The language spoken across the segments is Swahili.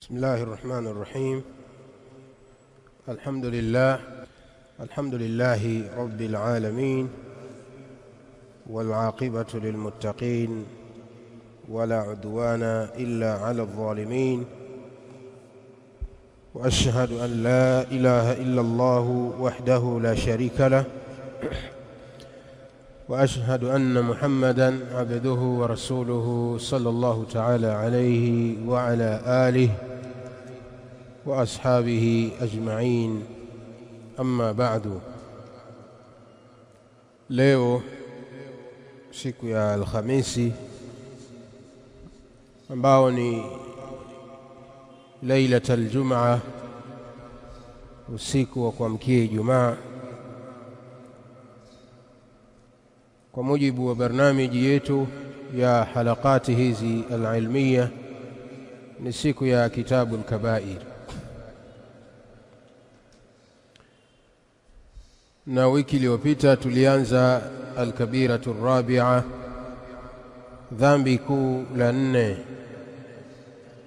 بسم الله الرحمن الرحيم. الحمد لله رب العالمين، والعاقبة للمتقين، ولا عدوان إلا على الظالمين، وأشهد أن لا إله إلا الله وحده لا شريك له، وأشهد أن محمدًا عبده ورسوله صلى الله تعالى عليه وعلى آله وأصحابه أجمعين. أما بعد. Leo siku ya Alhamisi ambao ni Lailatul Jum'a, usiku wa kuamkia Ijumaa, kwa mujibu wa barnamiji yetu ya halakati hizi al-ilmiya, ni siku ya kitabu al-kabair. Na wiki iliyopita tulianza al-kabiratu ar-rabi'a, dhambi kuu la 4,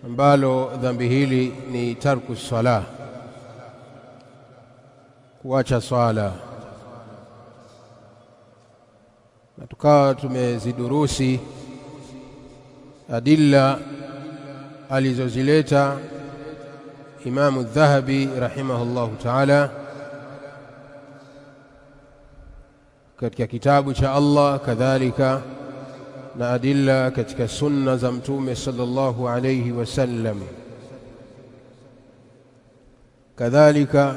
ambalo dhambi hili ni tarku salah, kuacha swala. Na tukawa tumezidurusi adilla alizozileta Imamu Dhahabi rahimahullahu ta'ala katika kitabu cha Allah, kadhalika na adilla katika sunna za Mtume sallallahu alayhi wasallam, kadhalika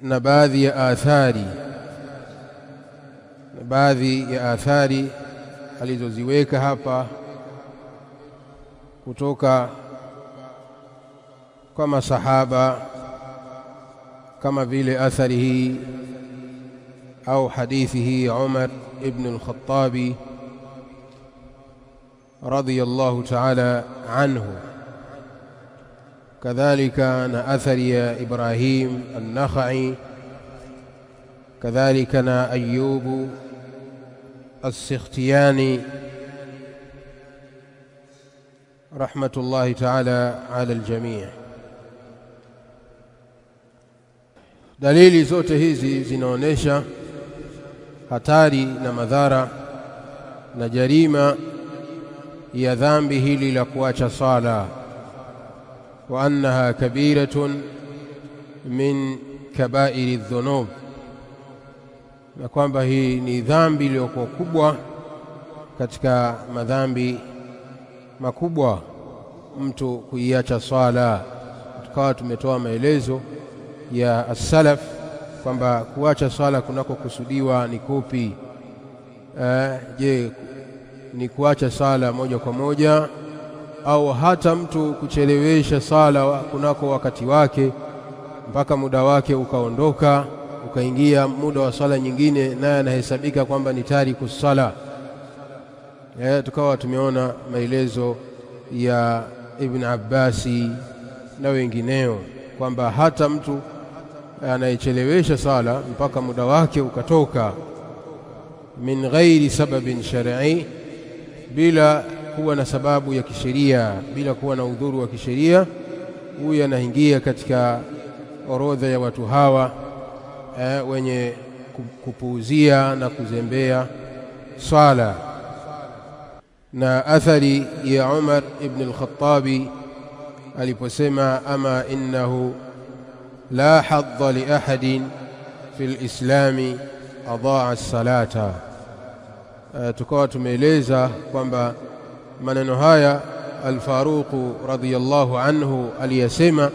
na baadhi ya athari alizoziweka hapa kutoka kwa masahaba, kama vile athari hii au hadithi hii Umar ibn al-Khattabi radiyallahu ta'ala anhu, kadhalika na athari ya Ibrahim an-Nakhai, kadhalika na Ayyub as-Sikhtiyani rahmatullahi ta'ala ala al-jami'. Dalili zote hizi zinaonesha hatari na madhara na jarima ya dhambi hili la kuacha sala, wa annaha kabiratun min kabairi dhunub, na kwamba hii ni dhambi iliyokuwa kubwa katika madhambi makubwa mtu kuiacha swala. Tukawa tumetoa maelezo ya as-salaf kwamba kuacha swala kunako kusudiwa ni kupi. Je, ni kuacha sala moja kwa moja, au hata mtu kuchelewesha sala kunako wakati wake mpaka muda wake ukaondoka, ukaingia muda wa sala nyingine, naye anahesabika kwamba ni tariku sala. Tukawa tumeona maelezo ya Ibn Abbasi na wengineo kwamba hata mtu anayechelewesha sala mpaka muda wake ukatoka min ghairi sababin shar'i, bila kuwa na sababu ya kisheria, bila kuwa na udhuru wa kisheria, huyu anaingia katika orodha ya watu hawa wenye kupuuzia na kuzembea swala. Na athari ya Umar ibn al-Khattabi aliposema, ama innahu la hadda li ahadin fi al-islami adaa as-salata. Tukawa tumeeleza kwamba maneno haya al-Faruq radhiyallahu anhu aliyasema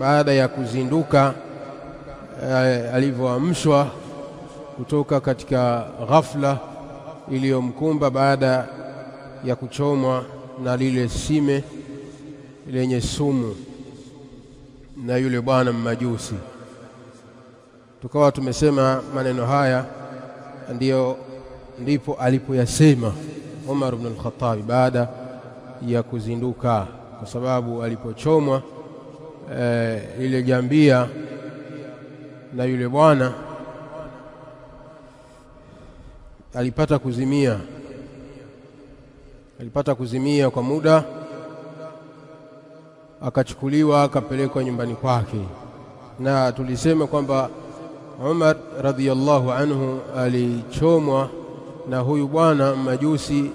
baada ya kuzinduka, alivyoamshwa kutoka katika ghafla iliyomkumba baada ya kuchomwa na lile sime lenye sumu na yule bwana mmajusi. Tukawa tumesema maneno haya ndipo alipoyasema Umar ibn al-Khattab baada ya kuzinduka, kwa sababu alipochomwa ile jambia na yule bwana alipata kuzimia kwa muda, akachukuliwa akapelekwa nyumbani kwake. Na tulisema kwamba Umar radhiyallahu anhu alichomwa na huyu bwana majusi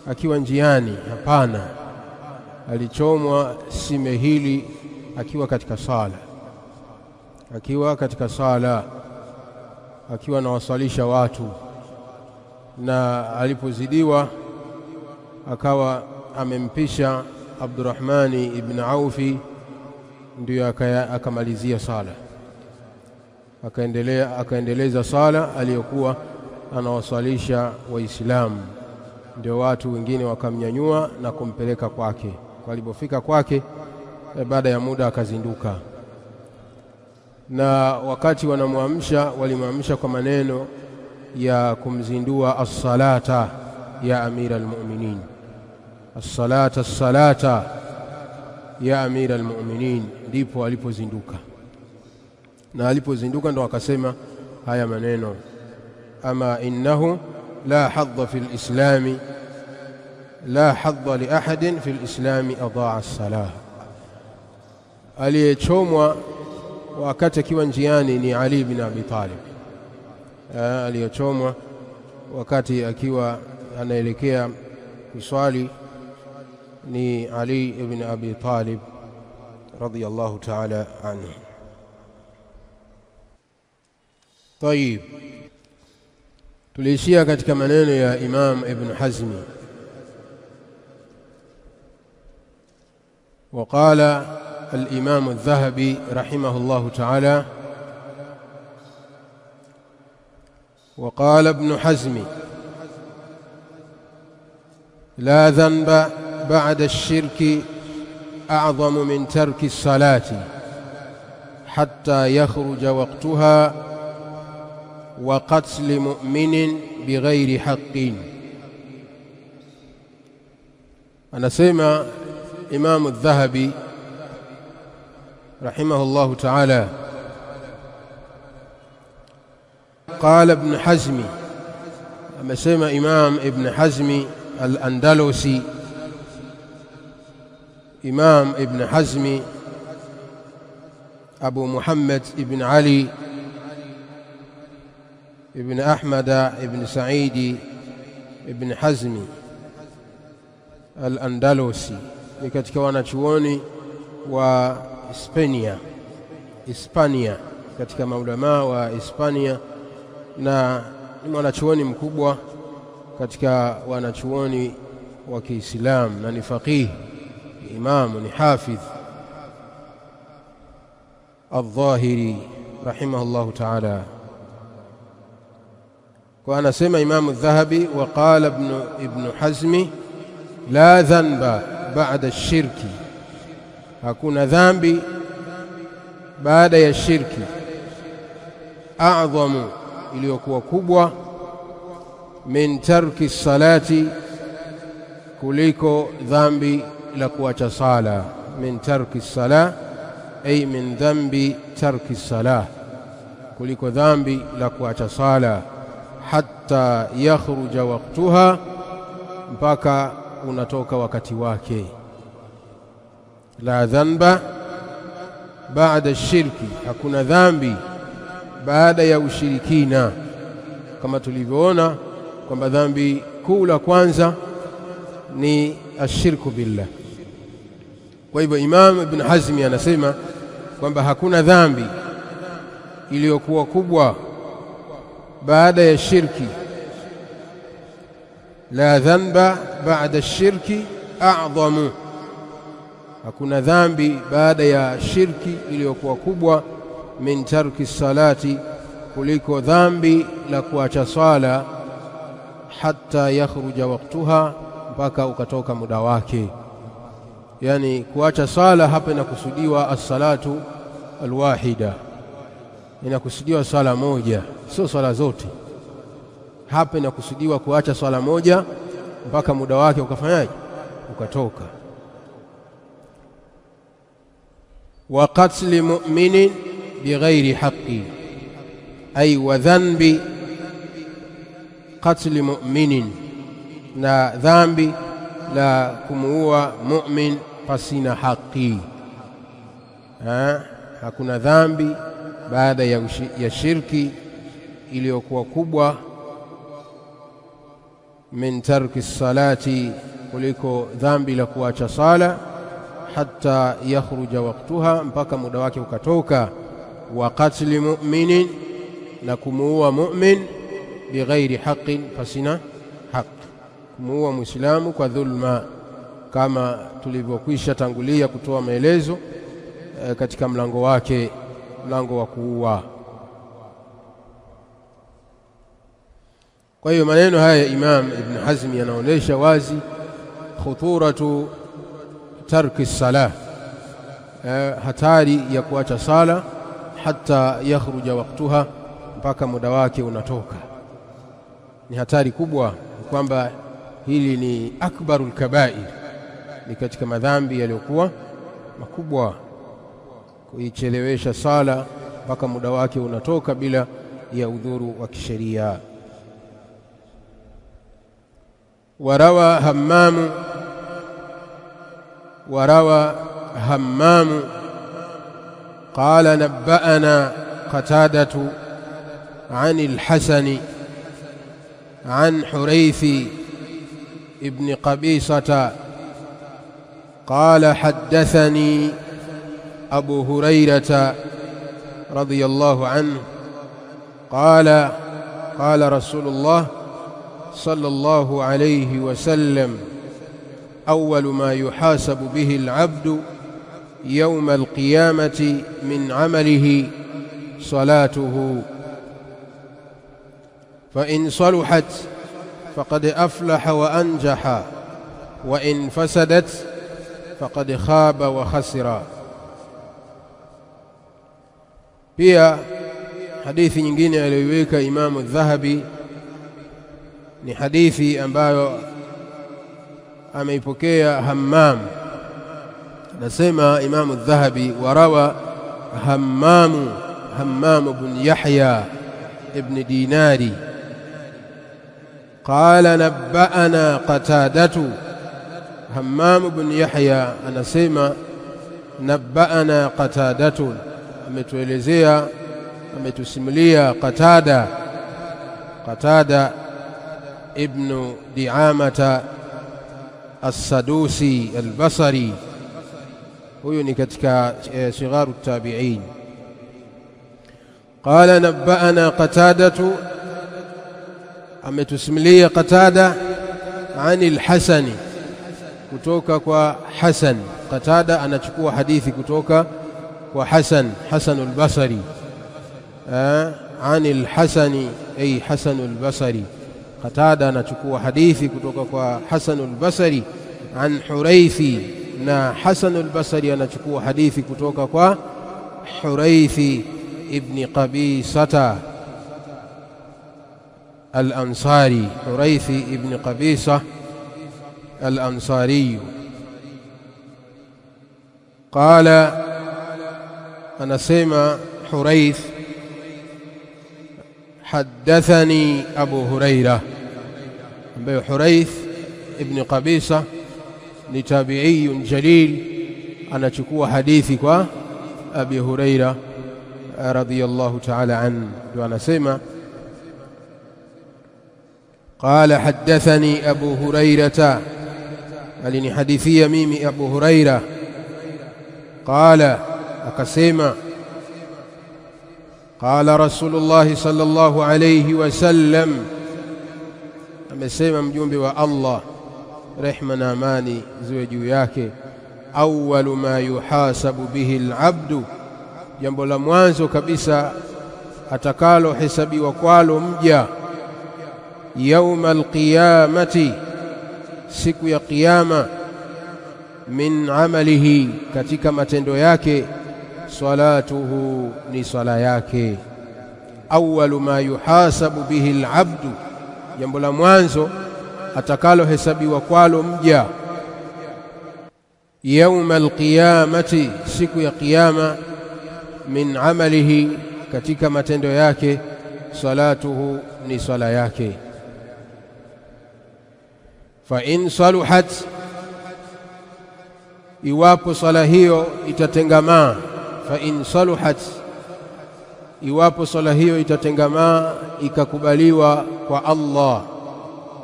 akiwa njiani. Hapana, alichomwa sime hili akiwa katika sala, akiwa anawasalisha watu, na alipozidiwa akawa amempisha Abdurrahmani ibn Aufi, ndio akamalizia sala, akaendeleza sala aliyokuwa anawasalisha Waislamu. Ndio watu wengine wakamnyanyua na kumpeleka kwake. Walipofika kwake, baada ya muda akazinduka, na wakati wanamwamsha walimwamsha kwa maneno ya kumzindua, as-salata ya amira al-mu'minin, as-salata as-salata ya amira al-mu'minin. Ndipo alipozinduka, na alipozinduka ndo akasema haya maneno, ama innahu la hadda fil islami, la hadda li ahadin fil islami adaa as-salah. Aliyechomwa wakati akiwa njiani ni Ali ibn Abi Talib. Aliyechomwa wakati akiwa anaelekea kuswali ni Ali ibn Abi Talib radiyallahu ta'ala anhu. طيب, tuliishia katika maneno ya Imam Ibn Hazmi. وقال الإمام الذهبي رحمه الله تعالى: وقال ابن حزم: لا ذنب بعد الشرك أعظم من ترك الصلاة حتى يخرج وقتها وقتل مؤمن بغير حق. أنا سمع إمام الذهبي رحمه الله تعالى قال ابن حزم، أما سمع إمام ابن حزم الأندلسي، إمام ابن حزم أبو محمد ابن علي ابن أحمد ابن سعيد ابن حزم الأندلسي، ni katika wanachuoni wa Hispania, katika maulama wa Hispania, na ni mwanachuoni mkubwa katika wanachuoni wa Kiislamu, na ni faqih, ni imamu, ni hafidh al-Dhahiri rahimahullahu ta'ala. Kwa anasema Imamu Dhahabi: waqala ibn Hazmi la dhanba ba'da ash-shirki, hakuna dhambi baada ya shirki, a'dhamu, iliyokuwa kubwa, min tarki salati, kuliko dhambi la kuacha sala. Min tarki sala ay min dhambi tarki sala, kuliko dhambi la kuacha sala. Hatta yakhruja waqtuha, mpaka unatoka wakati wake. La dhanba baada ash-shirki, hakuna dhambi baada ya ushirikina, kama tulivyoona kwamba dhambi kuu la kwanza ni ashirku billah. Kwa hivyo Imam Ibn Hazmi anasema kwamba hakuna dhambi iliyokuwa kubwa baada ya shirki. La dhanba baada ash-shirki a'dhamu, hakuna dhambi baada ya shirki iliyokuwa kubwa, min tarki salati, kuliko dhambi la kuacha swala, hatta yakhruja waqtuha, mpaka ukatoka muda wake. Yani kuacha sala hapa inakusudiwa as-salatu al-wahida, inakusudiwa sala moja, sio sala zote. Hapa inakusudiwa kuacha swala moja mpaka muda wake ukafanyaje, ukatoka. Wa qatli mu'minin bighairi haqqi, ay wa dhanbi qatli mu'minin, na dhambi la kumuua mu'min pasina haki. hakuna dhambi baada ya shirki iliyokuwa kubwa min tarki salati, kuliko dhambi la kuacha sala, hatta yakhruja waqtuha, mpaka muda wake ukatoka, wa qatli mu'minin, na kumuua mu'min bighairi haqqin, fasina haq, kumuua muislamu kwa dhulma, kama tulivyokwisha tangulia kutoa maelezo katika mlango wake, mlango wa kuua. Kwa hiyo maneno haya Imam Ibn Hazm yanaonesha wazi khuturatu tarki salah, hatari ya kuacha sala hata yakhruja waqtuha, mpaka muda wake unatoka. Ni hatari kubwa, kwamba hili ni akbarul kabair, ni katika madhambi yaliyokuwa makubwa, kuichelewesha sala mpaka muda wake unatoka bila ya udhuru wa kisheria. وروى همام قال نبأنا قتادة عن الحسن عن حريث ابن قبيصة قال حدثني أبو هريرة رضي الله عنه قال قال رسول الله صلى الله عليه وسلم أول ما يحاسب به العبد يوم القيامة من عمله صلاته، فإن صلحت فقد أفلح وأنجح، وإن فسدت فقد خاب وخسر. pia hadithi nyingine aliyoiweka Imam Adh-Dhahabi ni hadithi ambayo ameipokea Hammam. Nasema Imam Adh-Dhahabi, warawa Hammam ibn Yahya ibn Dinari qala nabba'ana Qatadatu. Hammam ibn Yahya anasema nabba'ana Qatadatu, ametuelezea, ametusimulia Qatada ibn Di'amata as-Sadusi al-Basri, huyu ni katika sigharu tabi'in. Qala nabba'ana Qatadatu, ametusimulia Qatada anil Hasani, kutoka kwa Hasan. Qatada anachukua hadithi kutoka kwa Hasan al-Basri, anil Hasani ay Hasan al-Basri. Qatada anachukua hadithi kutoka kwa Hasan al-Basri an Huraythi, na Hasan al-Basri anachukua hadithi kutoka kwa Huraythi ibn Qabisata al-Ansari. Huraythi ibn Qabisa al-Ansari qala, anasema Hurayth, حدثني أبو هريرة. ambaye Hurayth ibn Qabisa ni tabi'i jalil, anachukua hadithi kwa Abi Huraira radhiyallahu ta'ala anhu. Ndio anasema qala haddathani Abu Hurairata, alinihadithia mimi Abu Huraira. Qala, akasema qala Rasulullah sallallahu alayhi wasallam, amesema mjumbe wa Allah, rehma na amani ziwe juu yake, awwalu ma yuhasabu bihi al-abdu, jambo la mwanzo kabisa atakalo hesabiwa kwalo mja, yauma al-qiyamati, siku ya kiyama, min amalihi, katika matendo yake, salatuhu, ni sala yake. Awwalu ma yuhasabu bihi al-abdu, jambo la mwanzo atakalo hesabiwa kwalo mja, yauma al-qiyamati, siku ya kiyama, min amalihi, katika matendo yake, salatuhu, ni sala yake. Fa in saluhat, iwapo sala hiyo itatengamaa, fa in saluhat, iwapo swala hiyo itatengamaa ikakubaliwa kwa Allah.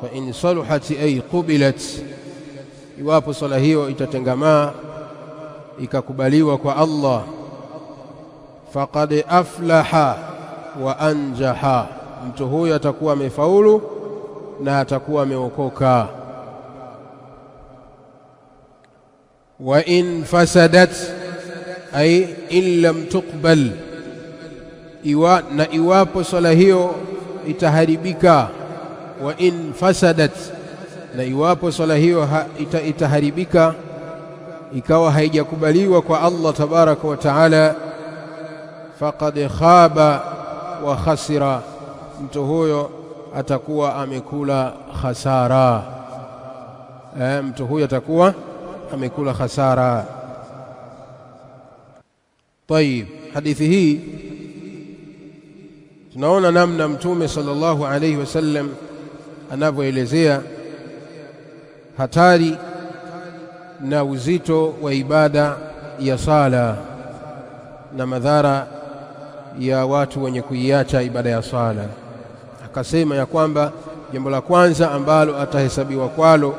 Fa in saluhat ay qubilat, iwapo swala hiyo itatengamaa ikakubaliwa kwa Allah. Faqad aflaha wa anjaha, mtu huyo atakuwa amefaulu na atakuwa ameokoka. Wa in fasadat ay in lam tuqbal, iwapo swala hiyo itaharibika. Wa in fasadat, na iwapo swala hiyo itaharibika ikawa haijakubaliwa kwa Allah tabaraka wa taala, faqad khaba wa khasira, mtu huyo atakuwa amekula khasara. Mtu huyo atakuwa amekula khasara. Tayib, hadithi hii tunaona namna Mtume sallallahu alayhi wasallam anavyoelezea hatari na uzito wa ibada ya sala na madhara ya watu wenye kuiacha ibada ya sala. Akasema ya kwamba jambo la kwanza ambalo atahesabiwa kwalo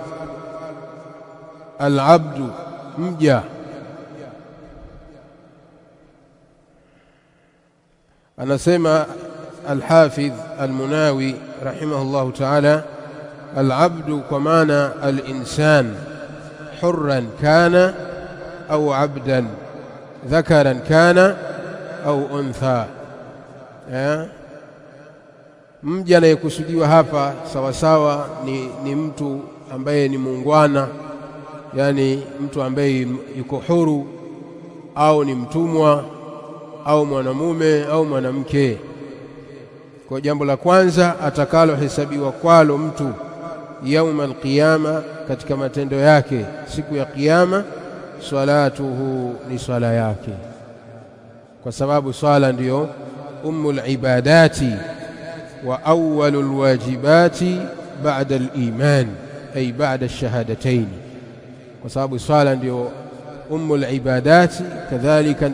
al-abdu, mja. Anasema al-Hafidh al-Munawi rahimahullahu ta'ala, al-abdu kwa maana al-insan, hurran kana au abdan, dhakaran kana au untha. Mja anayekusudiwa hapa sawa sawa ni mtu ambaye ni muungwana, yani mtu ambaye yuko huru, au ni mtumwa, au mwanamume au mwanamke. Kwa jambo la kwanza atakalo hesabiwa kwalo mtu yauma alqiyama, katika matendo yake siku ya kiyama, salatuhu, ni swala yake, kwa sababu swala ndiyo ummul ibadati wa awwalul wajibati ba'da al-iman, ay ba'da ash-shahadatayn. Kwa sababu swala ndiyo ummul ibadati, kadhalika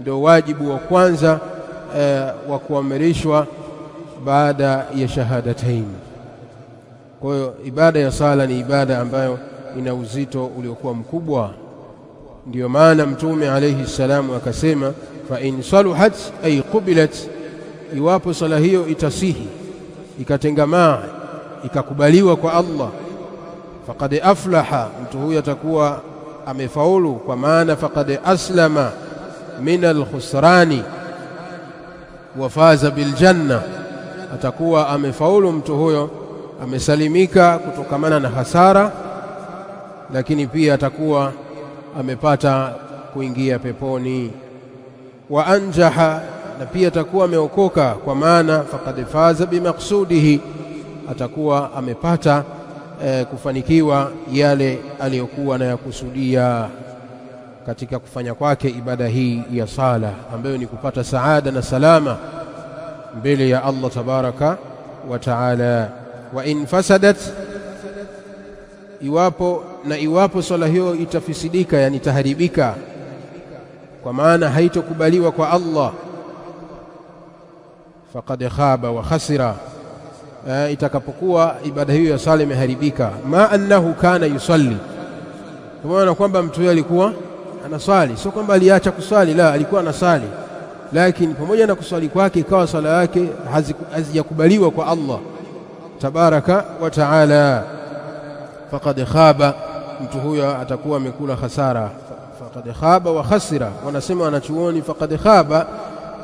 ndio wajibu wa kwanza wa kuamrishwa baada ya shahadatayn. Kwa hiyo ibada ya sala ni ibada ambayo ina uzito uliokuwa mkubwa. Ndiyo maana Mtume alayhi salamu akasema, fa in saluhat ay qubilat, iwapo sala hiyo itasihi ikatengamaa ikakubaliwa kwa Allah, faqad aflaha, mtu huyo atakuwa amefaulu, kwa maana faqad aslama min al-khusrani wa faza bil janna, atakuwa amefaulu mtu huyo, amesalimika kutokamana na hasara, lakini pia atakuwa amepata kuingia peponi. Wa anjaha, na pia atakuwa ameokoka, kwa maana faqad faza bimaqsudihi, atakuwa amepata kufanikiwa yale aliyokuwa anayakusudia katika kufanya kwake ibada hii ya sala, ambayo ni kupata saada na salama mbele ya Allah tabaraka wa taala. Wa in fasadat, iwapo swala hiyo itafisidika, yani itaharibika, kwa maana haitokubaliwa kwa Allah, faqad khaba wa khasira, itakapokuwa ibada hiyo ya sala imeharibika. Ma annahu kana yusalli, kwa maana kwamba mtu yeye alikuwa anasali, sio kwamba aliacha kusali, la, alikuwa anasali, lakini pamoja na kusali kwake ikawa sala yake hazijakubaliwa kwa Allah tabaraka wa taala. Faqad khaba, mtu huyo atakuwa amekula khasara. Faqad khaba wa khasira, wanasema wanachuoni, faqad khaba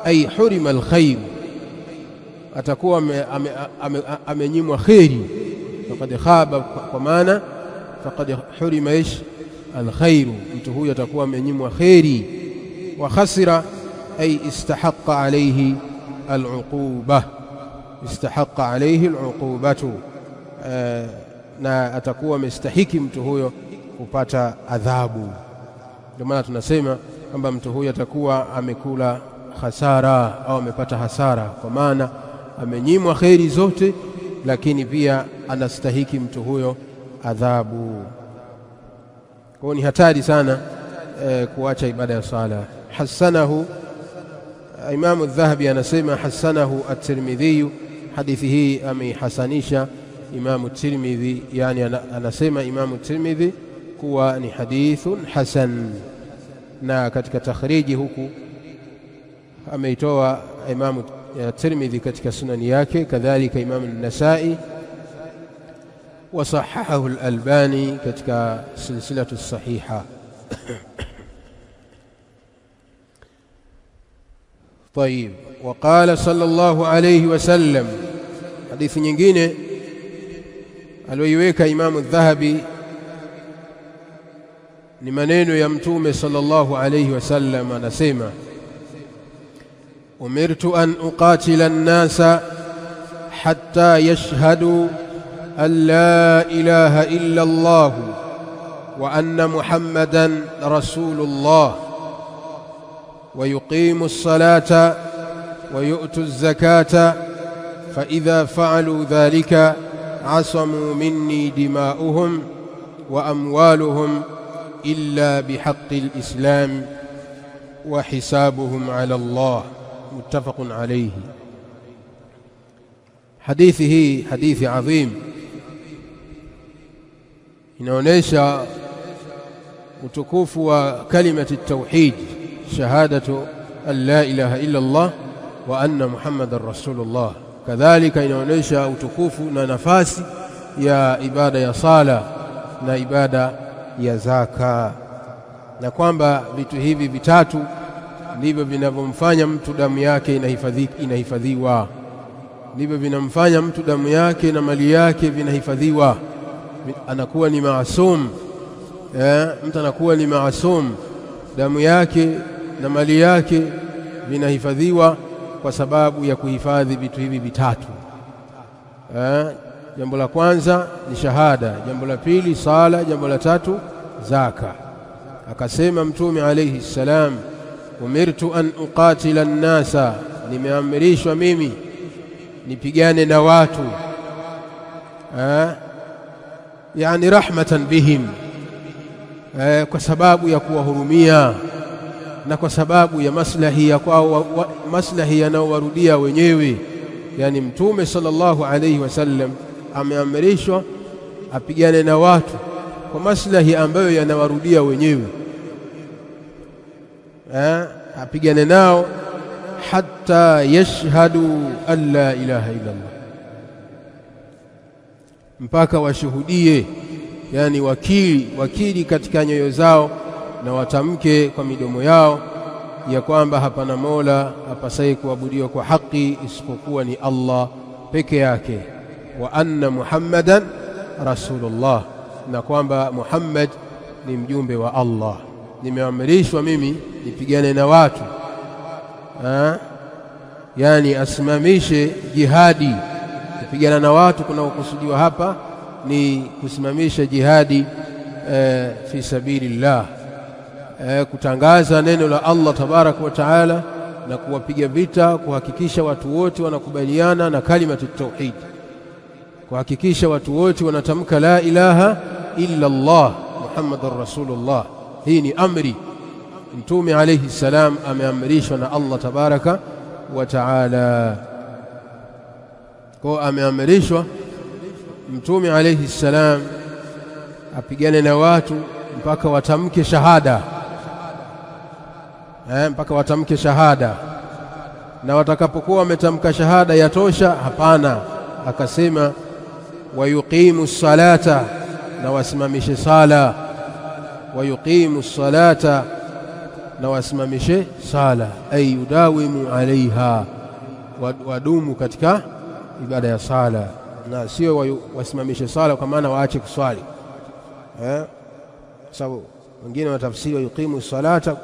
ay hurima alkhair, atakuwa amenyimwa khairi. Faqad khaba kwa maana faqad hurima ish alkhair, mtu huyo atakuwa amenyimwa khairi. Wa khasira ay istahaqqa alayhi aluquba, istahaqqa alayhi aluqubatu, na atakuwa amestahiki mtu huyo kupata adhabu. Ndio maana tunasema kwamba mtu huyo atakuwa amekula hasara au amepata hasara, kwa maana amenyimwa khairi zote, lakini pia anastahiki mtu huyo adhabu. Kwa ni hatari sana kuacha ibada ya sala. Hasanahu Imam Adh-Dhahabi anasema hasanahu at-Tirmidhi, hadithi hii ameihasanisha Imam at-Tirmidhi, yani anasema Imam at-Tirmidhi kuwa ni hadithun hasan, na katika takhriji huku ameitoa Imam at-Tirmidhi katika sunani yake, kadhalika Imam an-Nasa'i wa sahahahu al-Albani katika silsilatu as-sahiha. طيب. وقال صلى الله عليه وسلم، حديث nyingine aliyoiweka Imam Adh-Dhahabi ni maneno ya Mtume sallallahu alayhi wasallam, anasema umirtu an uqatila an-nasa hatta yashhadu an la ilaha illa Allah wa anna Muhammadan rasulullah ويقيموا الصلاة ويؤتوا الزكاة فإذا فعلوا ذلك عصموا مني دماؤهم وأموالهم إلا بحق الإسلام وحسابهم على الله. متفق عليه. حديثه حديث عظيم inaonesha utukufu wa kalimati tauhid, shahadatu an la ilaha illa Allah wa anna Muhammadar Rasulullah. Kadhalika inaonesha utukufu na nafasi ya ibada ya sala na ibada ya zaka, na kwamba vitu hivi vitatu ndivyo vinavyomfanya mtu damu yake inahifadhiwa, ndivyo vinamfanya mtu damu yake na mali yake vinahifadhiwa, anakuwa ni maasum. Mtu anakuwa ni maasum, damu yake na mali yake vinahifadhiwa kwa sababu ya kuhifadhi vitu hivi vitatu. Jambo la kwanza ni shahada, jambo la pili sala, jambo la tatu zaka. Akasema Mtume alayhi salam, umirtu an uqatila an-nasa, nimeamrishwa mimi nipigane na watu, yani rahmatan bihim, kwa sababu ya kuwahurumia na kwa sababu ya maslahi ya kwao, maslahi yanayowarudia wenyewe. Yani Mtume sallallahu alayhi wasallam ameamrishwa apigane na watu kwa maslahi ambayo yanawarudia wenyewe, apigane nao hatta yashhadu an la ilaha illa Allah, mpaka washuhudie, yani wakili katika nyoyo zao na watamke kwa midomo yao ya kwamba hapana mola apasaye kuabudiwa kwa haki isipokuwa ni Allah peke yake, wa anna Muhammadan rasulullah, na kwamba Muhammad ni mjumbe wa Allah. Nimeamrishwa mimi nipigane na watu, yani asimamishe jihadi. Kupigana na watu kunaokusudiwa hapa ni kusimamisha jihadi fi sabilillah, kutangaza neno la Allah tabaraka wa taala na kuwapiga vita, kuhakikisha watu wote wanakubaliana na kalimatu tauhid, kuhakikisha watu wote wanatamka la ilaha illa Allah Muhammadur Rasulullah. Hii ni amri Mtume alayhi salam ameamrishwa na Allah tabaraka wa taala. Kwa ameamrishwa Mtume alayhi salam apigane na watu mpaka watamke shahada, mpaka watamke shahada. Na watakapokuwa wametamka shahada yatosha? Hapana. Akasema wayuqimu salata, na wasimamishe sala. Wayuqimu salata, na wasimamishe sala, ay yudawimu alaiha, wadumu katika ibada ya sala, na sio wasimamishe sala kwa maana waache kuswali. Sababu wengine watafsiri wayuqimu salata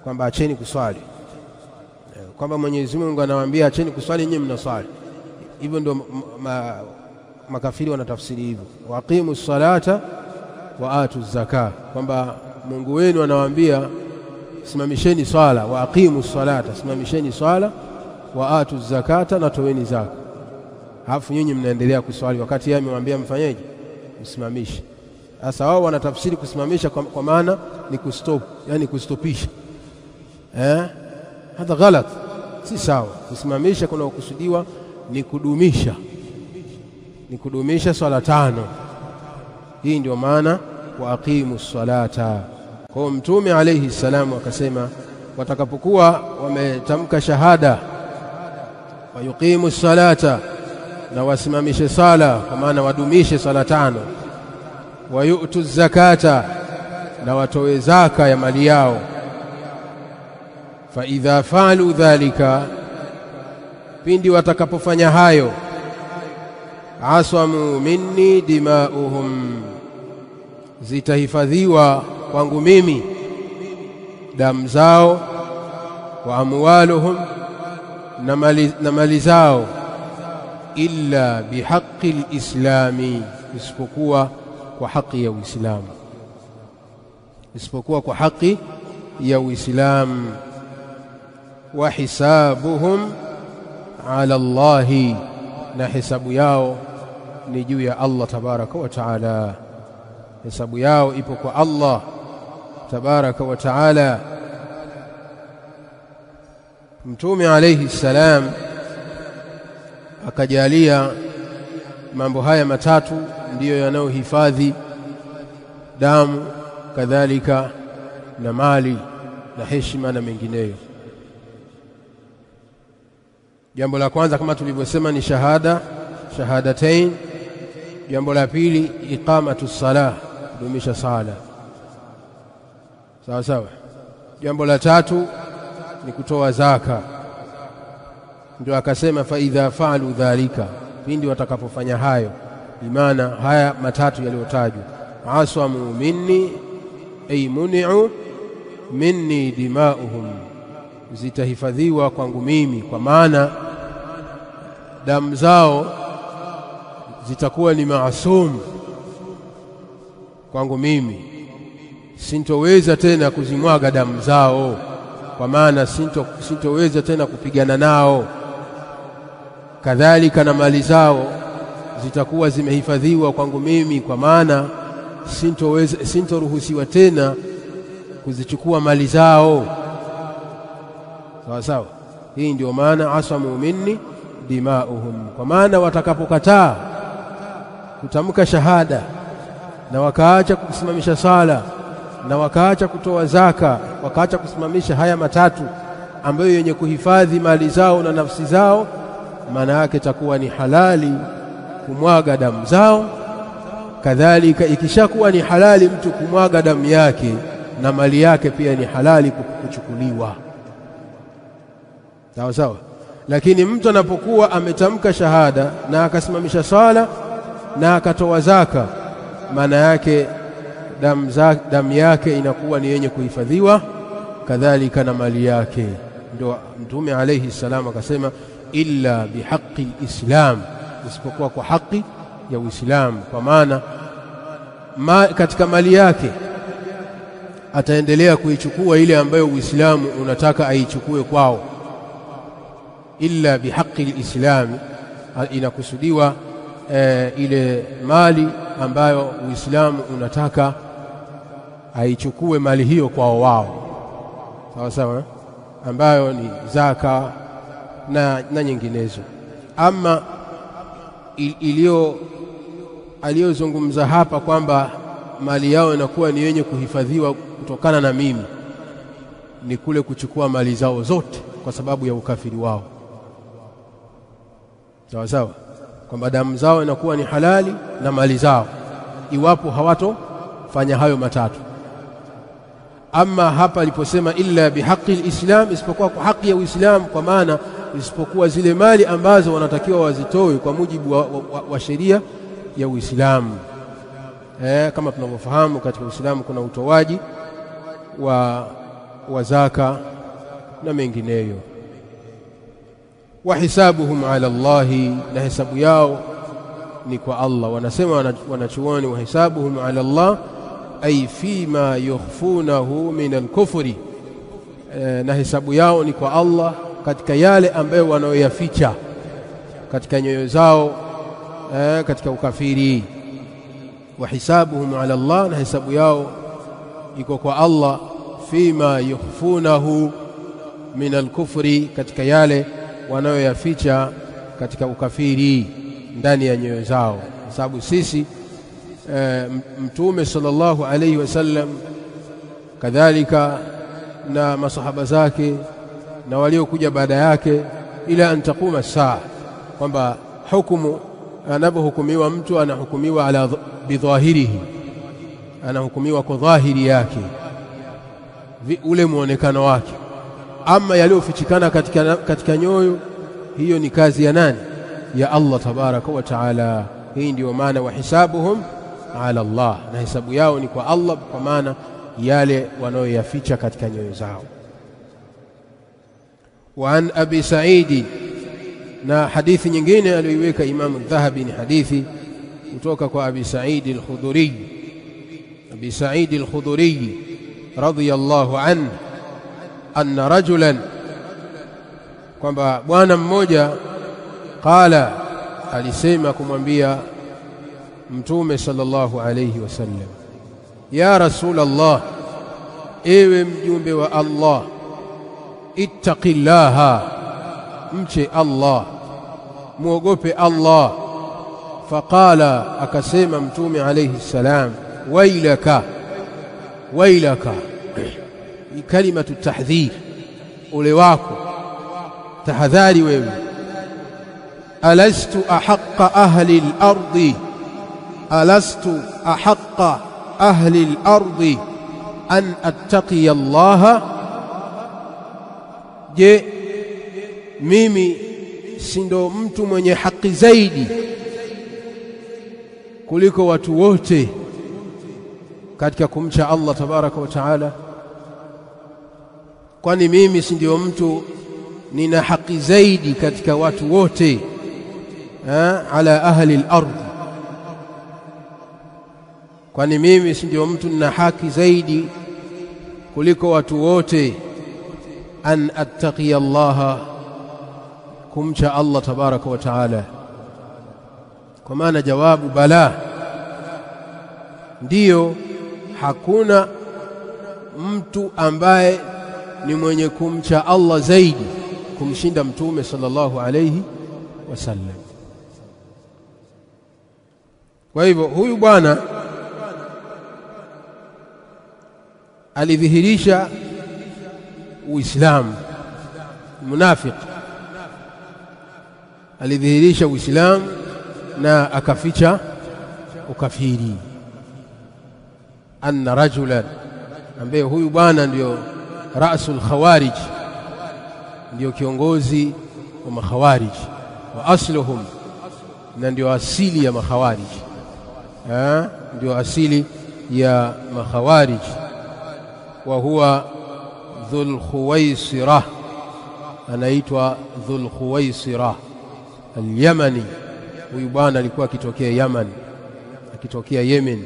kwamba acheni kuswali, kwamba Mwenyezi Mungu anawaambia acheni kuswali, nyinyi mnaswali. Hivyo ndio makafiri wanatafsiri hivyo, waqimu salata wa atu zaka, kwamba Mungu wenu anawaambia simamisheni swala, wa aqimu salata, simamisheni swala, wa atu zakata, na toweni zaka. Halafu nyinyi mnaendelea kuswali wakati yeye amewaambia mfanyeje? Msimamishe. Sasa wao wanatafsiri kusimamisha kwa maana ni kustop, yani kustopisha. Hata ghalat, si sawa. Kusimamisha kuna kusudiwa ni kudumisha, ni kudumisha swala 5. Hii ndio maana wa aqimus salata. Kwa Mtume alayhi salamu akasema watakapokuwa wametamka shahada wa yuqimus salata, na wasimamishe sala, kwa maana wadumishe sala 5, wa yu'tu zakata, na watoe zaka ya mali yao. Fa idha fa'alu dhalika, pindi watakapofanya hayo, asamu minni dima'uhum, zitahifadhiwa kwangu mimi damu zao, wa amwaluhum, na mali zao, illa bihaqqi alislami, isipokuwa kwa haki ya Uislamu, isipokuwa kwa haki ya Uislamu. Wa hisabuhum ala Allahi, na hisabu yao ni juu ya Allah tabaraka wa taala. Hisabu yao ipo kwa Allah tabaraka wa taala. Mtume alayhi salam akajalia mambo haya matatu ndiyo yanayohifadhi damu, kadhalika na mali na heshima na mengineyo. Jambo la kwanza kama tulivyosema ni shahadatain. Jambo la pili iqamatus salah, kudumisha sala, sawa sawa. Jambo la tatu ni kutoa zaka. Ndio akasema fa idha fa'alu dhalika, pindi watakapofanya hayo, imana haya matatu yaliyotajwa, asamu minni ay muni'u minni dima'uhum, zitahifadhiwa kwangu mimi, kwa maana damu zao zitakuwa ni maasum kwangu mimi, sintoweza tena kuzimwaga damu zao, kwa maana sintoweza tena kupigana nao. Kadhalika na mali zao zitakuwa zimehifadhiwa kwangu mimi, kwa maana sintoruhusiwa tena kuzichukua mali zao, sawa sawa. Hii ndio maana asamu minni dima'uhum, kwa maana watakapokataa kutamka shahada na wakaacha kusimamisha sala na wakaacha kutoa zaka, wakaacha kusimamisha haya matatu ambayo yenye kuhifadhi mali zao na nafsi zao, maana yake itakuwa ni halali kumwaga damu zao. Kadhalika ikishakuwa ni halali mtu kumwaga damu yake, na mali yake pia ni halali kuchukuliwa, sawa sawa. Lakini mtu anapokuwa ametamka shahada na akasimamisha sala na akatoa zaka, maana yake damu yake inakuwa ni yenye kuhifadhiwa, kadhalika na mali yake. Ndio Mtume alayhi salam akasema illa bihaqqi alislam, isipokuwa kwa haki ya Uislamu, kwa maana katika mali yake ataendelea kuichukua ile ambayo Uislamu unataka aichukue kwao. Illa bihaqqi alislam, inakusudiwa ile mali ambayo Uislamu unataka aichukue mali hiyo kwao wao, sawa sawa, ambayo ni zaka na nyinginezo. Ama aliyozungumza hapa kwamba mali yao inakuwa ni yenye kuhifadhiwa kutokana na mimi, ni kule kuchukua mali zao zote kwa sababu ya ukafiri wao, sawa sawa, kwamba damu zao inakuwa ni halali na mali zao iwapo hawatofanya hayo matatu. Ama hapa aliposema illa bihaqqi alislam, isipokuwa kwa haki ya Uislamu, kwa maana isipokuwa zile mali ambazo wanatakiwa wazitoe kwa mujibu wa sheria ya Uislamu. Kama tunavyofahamu katika Uislamu kuna utoaji wa zaka na mengineyo. Wa hisabuhum ala Allahi, na hisabu yao ni kwa Allah. Wanasema wanachuoni wa hisabuhum ala Allah ay fima yukhfunahu min al-kufri, na hisabu yao ni kwa Allah katika yale ambayo wanaoyaficha katika nyoyo zao katika ukafiri. wa hisabuhum ala Allah, na hisabu yao iko kwa Allah, fima yukhfunahu min al-kufri, katika yale wanayoyaficha katika ukafiri ndani ya nyoyo zao. Sababu sisi Mtume sallallahu alayhi wasallam kadhalika na masahaba zake na waliokuja baada yake ila an taquma saa, kwamba hukumu anapohukumiwa mtu anahukumiwa ala bidhahirihi, anahukumiwa kwa dhahiri yake, ule muonekano wake. Ama yaliyofichikana katika nyoyo, hiyo ni kazi ya nani? Ya Allah tabaraka wa taala. Hii ndio maana wa hisabuhum ala Allah, na hisabu yao ni kwa Allah, kwa maana yale wanayoyaficha katika nyoyo zao. Wa an Abi Sa'id, na hadithi nyingine aliyoiweka Imam Adh-Dhahabi ni hadithi kutoka kwa Abi Sa'id al-Khudri. Abi Sa'id al-Khudri radhiyallahu anhu anna rajulan, kwamba bwana mmoja qala, alisema kumwambia Mtume sallallahu alayhi wasallam, ya Rasulullah, ewe mjumbe wa Allah, ittaqillaha, mche Allah, muogope Allah. Faqala, akasema Mtume alayhi salam, wailaka, wailaka, ni kalimatu tahdhir, ule wako, tahadhari wewe. Alastu ahaqqa ahli al-ardi, alastu ahaqqa ahli al-ardi an attaqiya Allah, je, mimi si ndo mtu mwenye haki zaidi kuliko watu wote katika kumcha Allah tabaraka wa taala? Kwani mimi si ndio mtu nina haki zaidi katika watu wote ala ahli al-ardh? Kwani mimi si ndio mtu nina haki zaidi kuliko watu wote an attaqiya Allah, kumcha Allah tabaraka wa taala? Kwa maana jawabu bala, ndiyo, hakuna mtu ambaye ni mwenye kumcha Allah zaidi kumshinda Mtume sallallahu alayhi wasallam. Kwa hivyo huyu bwana alidhihirisha Uislamu, munafiki alidhihirisha Uislamu na akaficha ukafiri. Anna rajulan, ambaye huyu bwana ndio rasul khawarij, ndio kiongozi wa makhawarij, wa asluhum, na ndio asili ya makhawarij, ndio asili ya makhawarij. Wa huwa Dhul Khuwaisirah, anaitwa Dhul Khuwaisirah al-Yamani. Huyu bwana alikuwa akitokea Yaman, akitokea Yemen,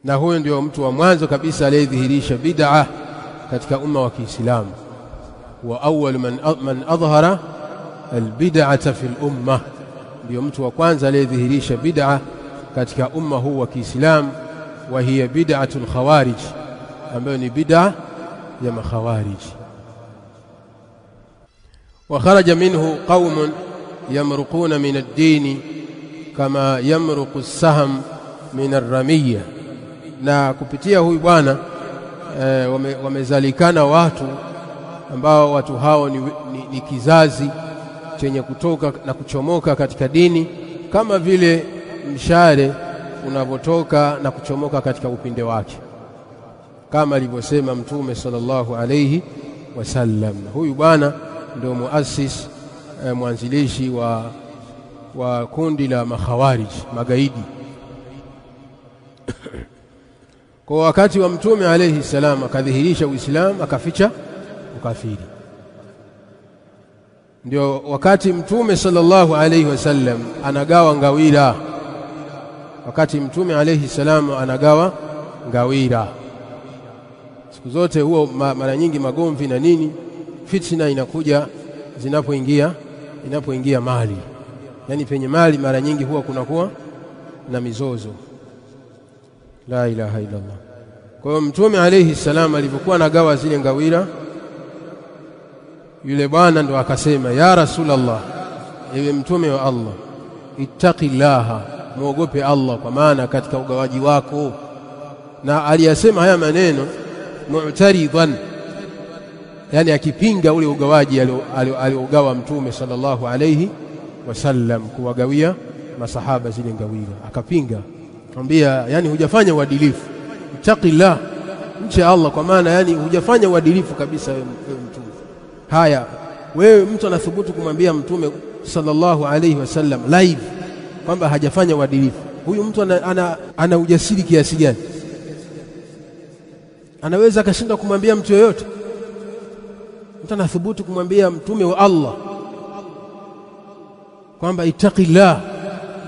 na huyo ndio mtu wa mwanzo kabisa aliyedhihirisha bid'a katika umma wa Kiislamu. Wa awwal man adhhara albid'ata fil umma, ndio mtu wa kwanza aliyedhihirisha bid'a katika umma huu wa Kiislamu. Wa hiya bid'atul khawarij, ambayo ni bid'a ya makhawarij. Wa kharaja minhu qaumun yamruquna min ad-din kama yamruqu as-sahm min ar-ramiyya, na kupitia huyu bwana wamezalikana watu ambao watu hao ni kizazi chenye kutoka na kuchomoka katika dini, kama vile mshale unavotoka na kuchomoka katika upinde wake, kama alivyosema Mtume sallallahu alayhi wasallam. Huyu bwana ndio muassis, mwanzilishi wa kundi la makhawarij, magaidi. Kwa wakati wa Mtume alayhi salam akadhihirisha Uislamu, akaficha ukafiri. Ndio wakati Mtume sallallahu alayhi wasallam anagawa ngawira, wakati Mtume alayhi salam anagawa ngawira, siku zote huo mara nyingi magomvi na nini, fitna inakuja inapoingia mali. yani penye mali mara nyingi huwa kunakuwa na mizozo. La ilaha illa Allah. Kwa hiyo Mtume alayhi salam alipokuwa anagawa zile ngawira, yule bwana ndo akasema, ya Rasulullah, ewe Mtume wa Allah, ittaqillaha, muogope Allah kwa maana katika ugawaji wako. Na aliyasema haya maneno mu'taridan, yani akipinga ule ugawaji aliogawa Mtume sallallahu alayhi wasallam kuwagawia masahaba zile ngawira, akapinga, akamwambia yani hujafanya uadilifu, ittaqillah, mche Allah kwa maana yani hujafanya uadilifu kabisa wewe Mtume. Haya, wewe mtu anathubutu kumwambia Mtume sallallahu alayhi wasallam live kwamba hajafanya uadilifu, huyu mtu ana ujasiri kiasi gani? Anaweza akashinda kumwambia mtu yoyote? Mtu anathubutu kumwambia Mtume wa Allah kwamba ittaqillah,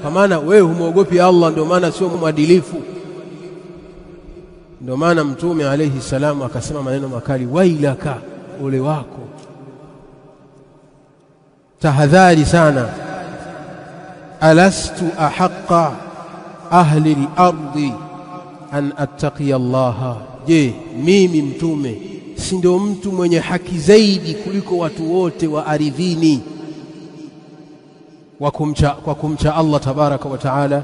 kwa maana wewe humuogopi Allah, ndio maana sio mwadilifu. Ndio maana Mtume alayhi salamu akasema maneno makali, wailaka, ole wako, tahadhari sana. Alastu ahaqqa ahli al-ardi an attaqiya Allah, je, mimi Mtume si ndio mtu mwenye haki zaidi kuliko watu wote wa ardhini kwa kumcha Allah tabaraka wa taala?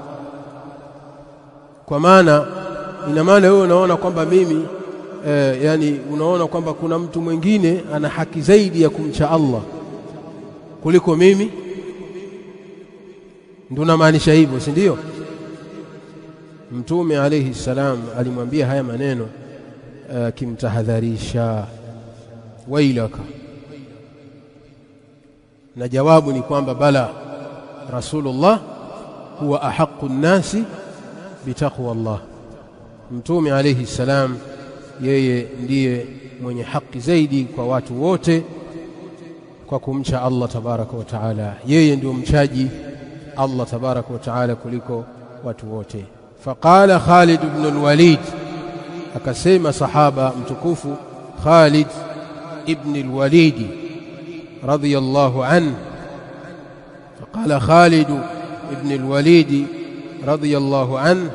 Kwa maana ina maana wewe unaona kwamba mimi yani unaona kwamba kuna mtu mwingine ana haki zaidi ya kumcha Allah kuliko mimi, ndio namaanisha hivyo, si ndio? Mtume alayhi salam alimwambia haya maneno kimtahadharisha, wailaka, na jawabu ni kwamba bala, Rasulullah huwa ahaqqu nnasi bitaqwa Allah. Mtume alayhi salam yeye ndiye mwenye haki zaidi kwa watu wote kwa kumcha Allah tabaraka wa taala, yeye ndio mchaji Allah tabaraka wa taala kuliko watu wote. Faqala Khalid ibn al-Walid, akasema sahaba mtukufu Khalid ibn al-Walid radiyallahu anhu. Faqala Khalid ibn al-Walid radiyallahu anhu,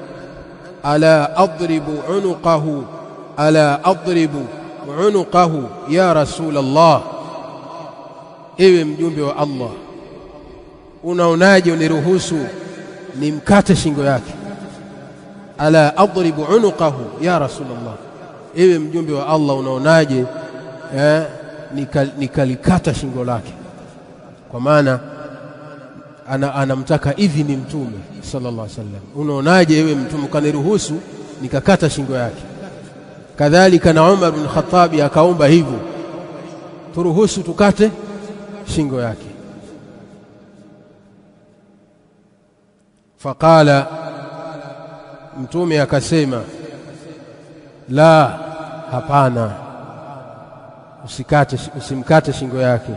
ala adribu unuqahu, ala adribu unuqahu ya Rasulullah, ewe mjumbe wa Allah, unaonaje uniruhusu nimkate shingo yake? Ala adribu unuqahu ya Rasulullah, ewe mjumbe wa Allah, unaonaje nikalikata shingo lake? Kwa maana anamtaka idhini Mtume sallallahu alaihi wasallam, unaonaje ewe Mtume kaniruhusu nikakata shingo yake? Kadhalika na Umar bin Khattab akaomba hivyo, turuhusu tukate shingo yake. Faqala, Mtume akasema, la, hapana, usimkate shingo yake.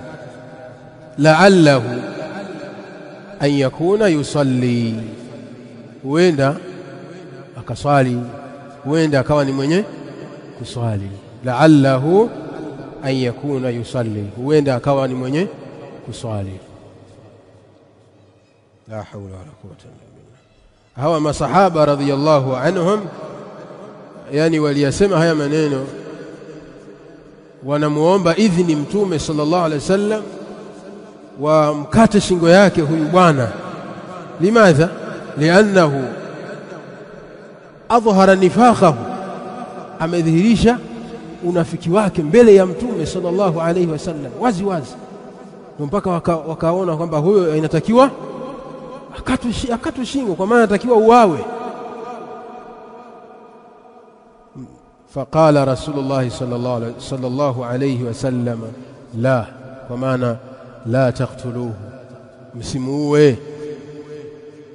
La'allahu an yakuna yusalli, huenda akaswali, huenda akawa ni mwenye kuswali. La'allahu an yakuna yusalli, huenda akawa ni mwenye kuswali. La hawla wala quwwata illa billah. Hawa masahaba radhiyallahu anhum yani waliyasema haya maneno, wanamuomba idhini Mtume sallallahu alaihi wasallam wamkate shingo yake huyu bwana. Limadha? Liannahu adhhara nifaqahu, amedhihirisha unafiki wake mbele ya Mtume sallallahu alaihi wasallam wazi wazi, mpaka wakaona kwamba huyo inatakiwa akatwe shingo, kwa maana inatakiwa uawe. Faqala Rasulullah sallallahu alayhi wasallam, la, kwa maana la taqtuluhu, msimuue.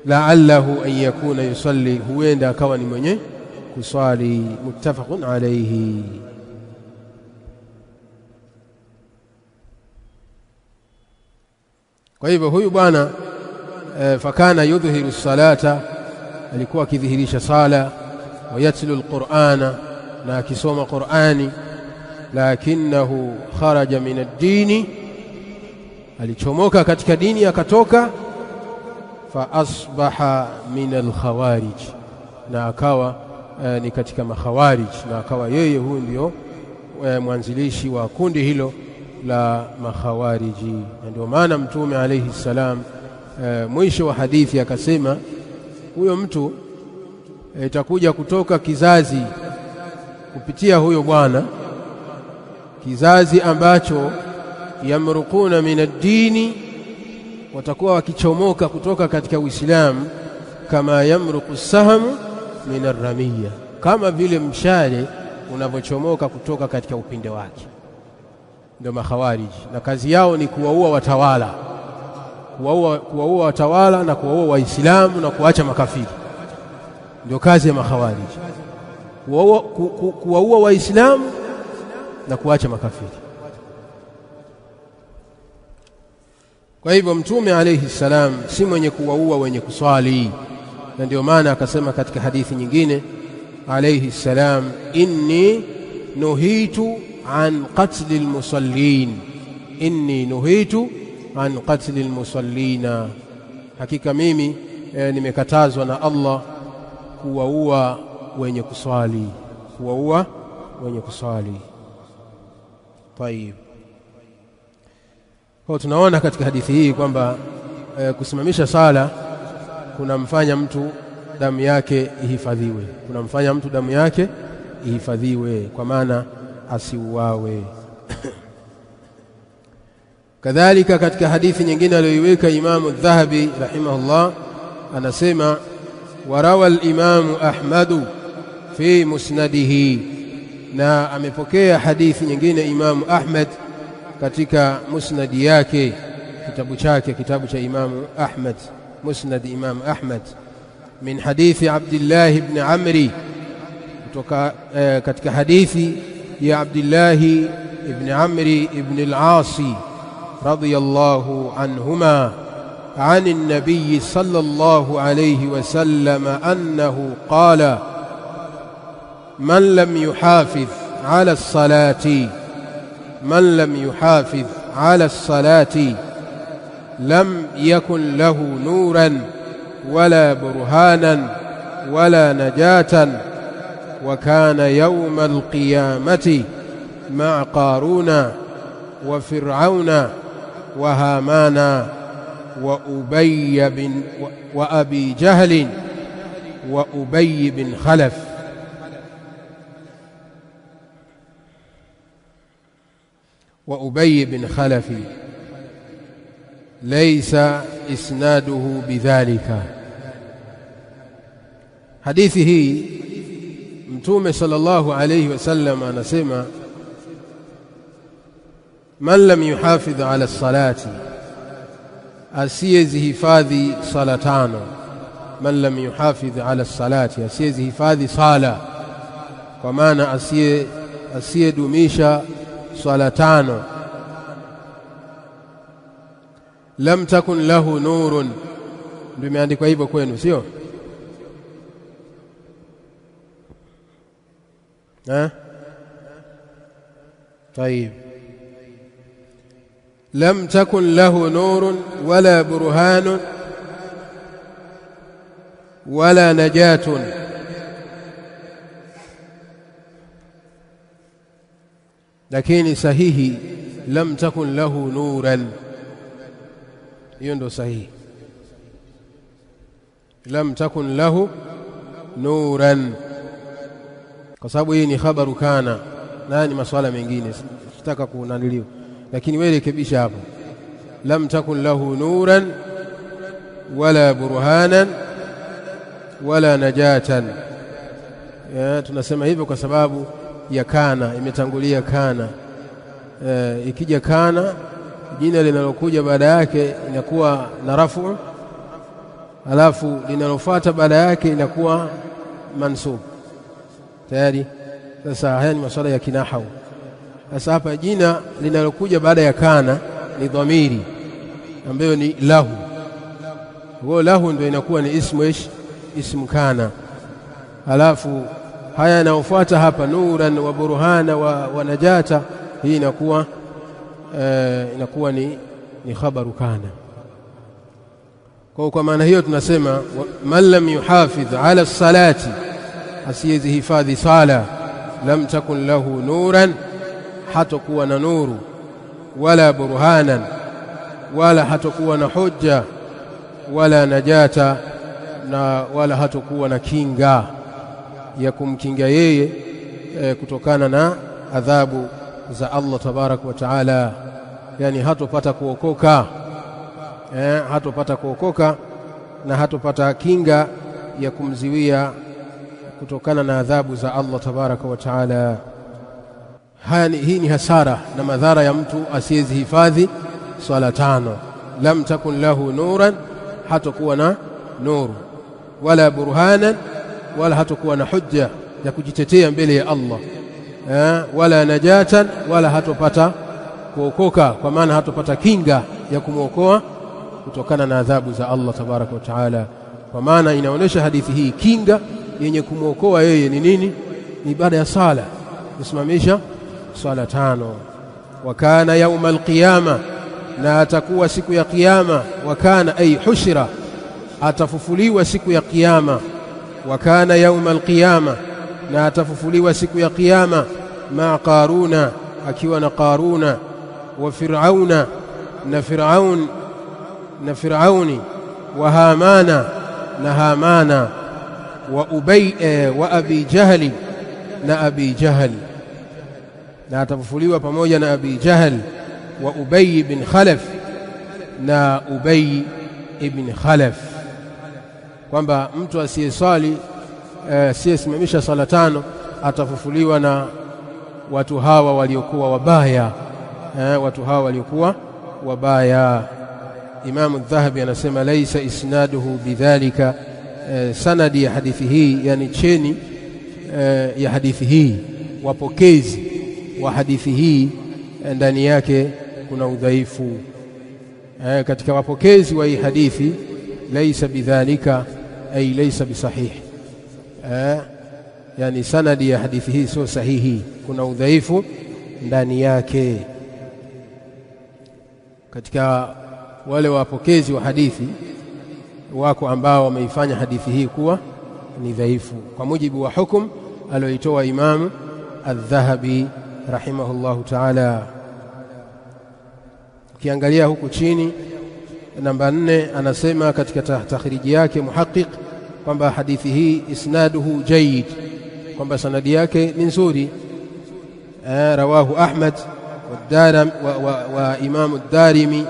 La'allahu an yakuna yusalli, huenda akawa ni mwenye kuswali. Muttafaqun alayhi. Kwa hivyo huyu bwana fakana yudhihiru salata, alikuwa akidhihirisha sala, wayatlu alqur'ana, na akisoma Qur'ani. Lakinahu kharaja min ad-dini, alichomoka katika dini akatoka. fa asbaha min al-khawarij, na akawa ni katika makhawarij, na akawa yeye huyu ndio mwanzilishi wa kundi hilo la makhawariji. Ndio maana Mtume alayhi salam mwisho wa hadithi akasema huyo mtu itakuja kutoka kizazi kupitia huyo bwana, kizazi ambacho yamrukuna min ad-dini, watakuwa wakichomoka kutoka katika Uislamu, kama yamruku sahamu min ar-ramiya, kama vile mshale unavyochomoka kutoka katika upinde wake. Ndio makhawariji, na kazi yao ni kuwaua watawala, kuwaua watawala na kuwaua Waislamu na kuacha makafiri. Ndio kazi ya makhawariji, kuwaua Waislamu na kuacha makafiri. Kwa hivyo Mtume alayhi salam si mwenye kuwaua wenye kuswali, na ndio maana akasema katika hadithi nyingine alayhi salam, inni nuhitu an qatli al-musallin, inni nuhitu an qatli al-musallina, hakika mimi nimekatazwa na Allah kuwaua wenye kuswali, kuwaua wenye kuswali. Tayeb, kwa tunaona katika hadithi hii kwamba kusimamisha sala kunamfanya mtu damu yake ihifadhiwe, kunamfanya mtu damu yake ihifadhiwe, kwa maana asiuawe. Kadhalika katika hadithi nyingine aliyoiweka Imamu Dhahabi rahimahullah, anasema warawa al-Imamu Ahmadu fi musnadihi, na amepokea hadithi nyingine Imamu Ahmad katika musnadi yake, kitabu chake, kitabu cha Imamu Ahmad, musnad Imam Ahmad, min hadithi Abdullah ibn Amri, kutoka katika hadithi ya Abdullah ibn Amri ibn al-Asi radiyallahu anhuma عن النبي صلى الله عليه وسلم أنه قال من لم يحافظ على الصلاة من لم يحافظ على الصلاة لم يكن له نورا ولا برهانا ولا نجاة وكان يوم القيامة مع قارون وفرعون وهامان وأبي جهل وأبي بن خلف. وأبي بن خلف ليس إسناده بذلك. حديثه متوم صلى الله عليه وسلم anasema man lam yuhafidh ala salati, asiyezihifadhi sala tano. Man lam yuhafidh ala salati, asiyezihifadhi sala, kwa maana asiyedumisha swala tano. Lam takun lahu nurun, ndio imeandikwa hivyo kwenu, sio? طيب. لم تكن له نور ولا برهان ولا نجاة. لكن صحيح لم تكن له نورا، يندو صحيح لم تكن له نورا، kwa sababu hii ni khabaru kana na ni masuala mengine sitaka kunaniliwa, lakini wewe rekebisha hapo. Lam takun lahu nuran wala burhanan wala najatan. Tunasema hivyo kwa sababu ya kana, imetangulia kana. Ikija kana, jina linalokuja baada yake inakuwa na rafu, alafu linalofuata baada yake inakuwa mansub. Tayari sasa haya ni masuala ya kinahau. Sasa hapa jina linalokuja baada ya kana ni dhamiri ambayo ni lahu. Huo lahu ndio inakuwa ni ismu kana. Alafu haya yanayofuata hapa nuran wa burhana wa najata, hii inakuwa ni khabaru kana. Kwa maana hiyo tunasema man lam yuhafidh ala salati, asiyezihifadhi sala, lam takun lahu nuran, hatakuwa na nuru, wala burhanan, wala hatakuwa na hujja, wala najata, na wala hatakuwa na kinga ya kumkinga yeye kutokana na adhabu za Allah tabarak wa taala. Yani hatopata kuokoka, hatopata kuokoka na hatopata kinga ya kumziwia kutokana na adhabu za Allah tabaraka wa taala. Hii ni hasara na madhara ya mtu asiyezihifadhi swala tano. Lam takun lahu nuran, hatakuwa na nuru, wala burhanan, wala hatakuwa na hujja ya kujitetea mbele ya Allah, wala najatan, wala hatopata kuokoka, kwa maana hatopata kinga ya kumuokoa kutokana na adhabu za Allah tabaraka wa taala. Kwa maana inaonyesha hadithi hii kinga yenye kumuokoa yeye ni nini? Ni ibada ya sala, kusimamisha swala tano. Wa kana yauma alqiyama, na atakuwa siku ya kiyama. Wa kana ay hushira, atafufuliwa siku ya kiyama. Wa kana yauma alqiyama, na atafufuliwa siku ya kiyama. Ma Qaruna, akiwa na Qaruna. Wa Fir'auna, na Fir'auni. Wa Hamana, na Hamana. Wa Abi Jahli, na Abi Jahli, na atafufuliwa pamoja na Abi Jahl. Wa Ubay ibn Khalaf, na Ubay ibn Khalaf. Kwamba mtu asiyesali, asiyesimamisha sala tano, atafufuliwa na watu hawa waliokuwa wabaya, watu hawa waliokuwa wabaya. Imam Adh-Dhahabi anasema laisa isnaduhu bidhalika, sanadi ya hadithi hii, yani cheni ya hadithi hii, wapokezi wa hadithi hii ndani yake kuna udhaifu. Katika wapokezi wa hii hadithi, laisa bidhalika ay laisa bisahih, yani sanadi ya hadithi hii sio sahihi, kuna udhaifu ndani yake. Katika wale wapokezi wa hadithi wako ambao wameifanya hadithi hii kuwa ni dhaifu, kwa mujibu wa hukum alioitoa Imam Adh-Dhahabi rahimahullahu ta'ala. Ukiangalia huku chini namba 4, anasema katika takhriji yake muhaqiq kwamba hadithi hii isnaduhu jayyid, kwamba sanadi yake ni nzuri. Rawahu Ahmad wa Imam ad-Darimi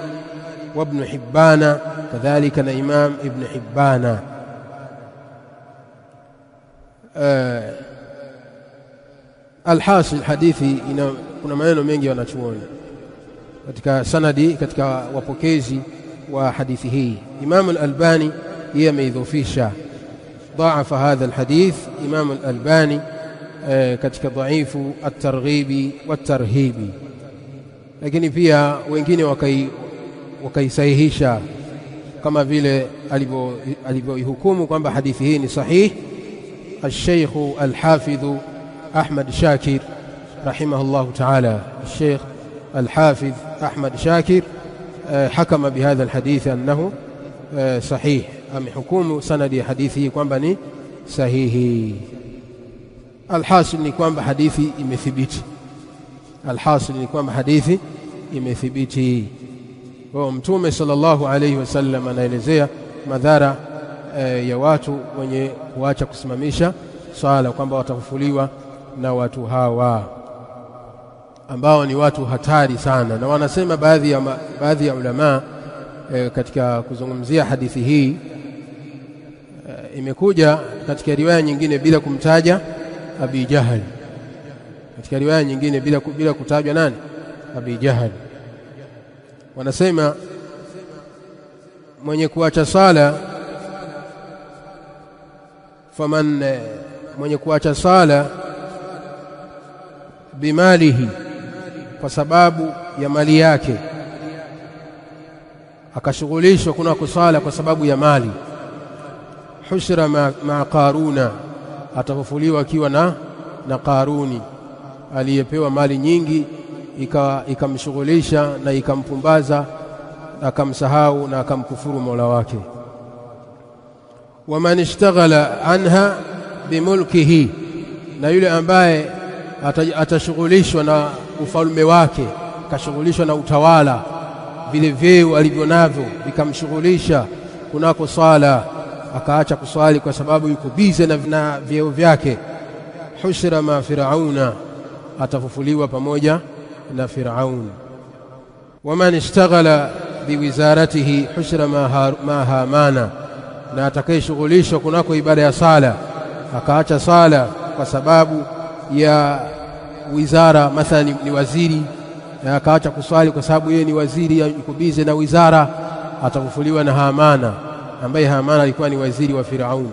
wa Ibn Hibbana, kadhalika na Imam Ibn Hibbana. Alhasil, hadithi kuna maneno mengi wanachuoni katika sanadi, katika wapokezi wa hadithi hii. Imam al-Albani yeye ameidhofisha, dhaafa hadha alhadith Imam al-Albani katika dhaifu at-Targhibi wat-Tarhibi, lakini pia wengine wakaisahihisha kama vile alivyoihukumu kwamba hadithi hii ni sahih al-Sheikh al-Hafidh Ahmad Shakir rahimahullah ta'ala. الشيخ الحافظ أحمد شاكر حكم بهذا الحديث أنه صحيح، أم حكم سند حديثه kwamba ni sahihi. Alhasil ni kwamba hadithi imethibiti, alhasil ni kwamba hadithi imethibiti. Kwa Mtume sallallahu alayhi wasallam anaelezea madhara ya watu wenye kuacha kusimamisha swala, kwamba watafufuliwa na watu hawa ambao ni watu hatari sana. Na wanasema baadhi ya ulama katika kuzungumzia hadithi hii, imekuja katika riwaya nyingine bila kumtaja Abi Jahl, katika riwaya nyingine bila kutajwa nani? Abi Jahl. Wanasema mwenye kuacha sala, mwenye kuacha sala bimalihi, kwa sababu ya mali yake, akashughulishwa kuna kusala kwa sababu ya mali, hushra ma Qaruna, atafufuliwa akiwa na Qaruni aliyepewa mali nyingi, ikamshughulisha na ikampumbaza, akamsahau na akamkufuru Mola wake. waman ishtaghala anha bimulkihi, na yule ambaye atashughulishwa na ufalme wake, kashughulishwa na utawala, vile vyeo alivyonavyo vikamshughulisha kunako sala, akaacha kuswali kwa sababu yuko bize na vyeo vyake, hushira ma Firauna, atafufuliwa pamoja na Firaun. Waman ishtaghala biwizaratihi hushira ma Hamana, na atakayeshughulishwa kunako ibada ya sala, akaacha sala kwa sababu ya wizara, mathalan ni waziri, akaacha kuswali kwa sababu yeye ni waziri, yuko bize na wizara, atafufuliwa na Hamana, ambaye Hamana alikuwa ni waziri wa Firaun.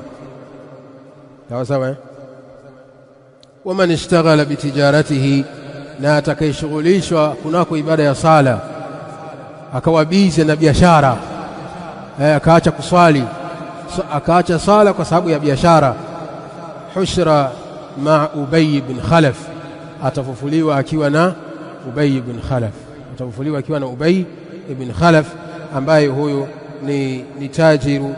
Sawa. Waman ishtaghala bitijaratihi, na atakayeshughulishwa kunako ibada ya sala akawa bize na biashara, akaacha kuswali, akaacha sala kwa sababu ya biashara, hushra ma Ubay ibn Khalaf, atafufuliwa akiwa na Ubay ibn Khalaf, atafufuliwa akiwa na Ubay ibn Khalaf, ambaye huyo ni tajiru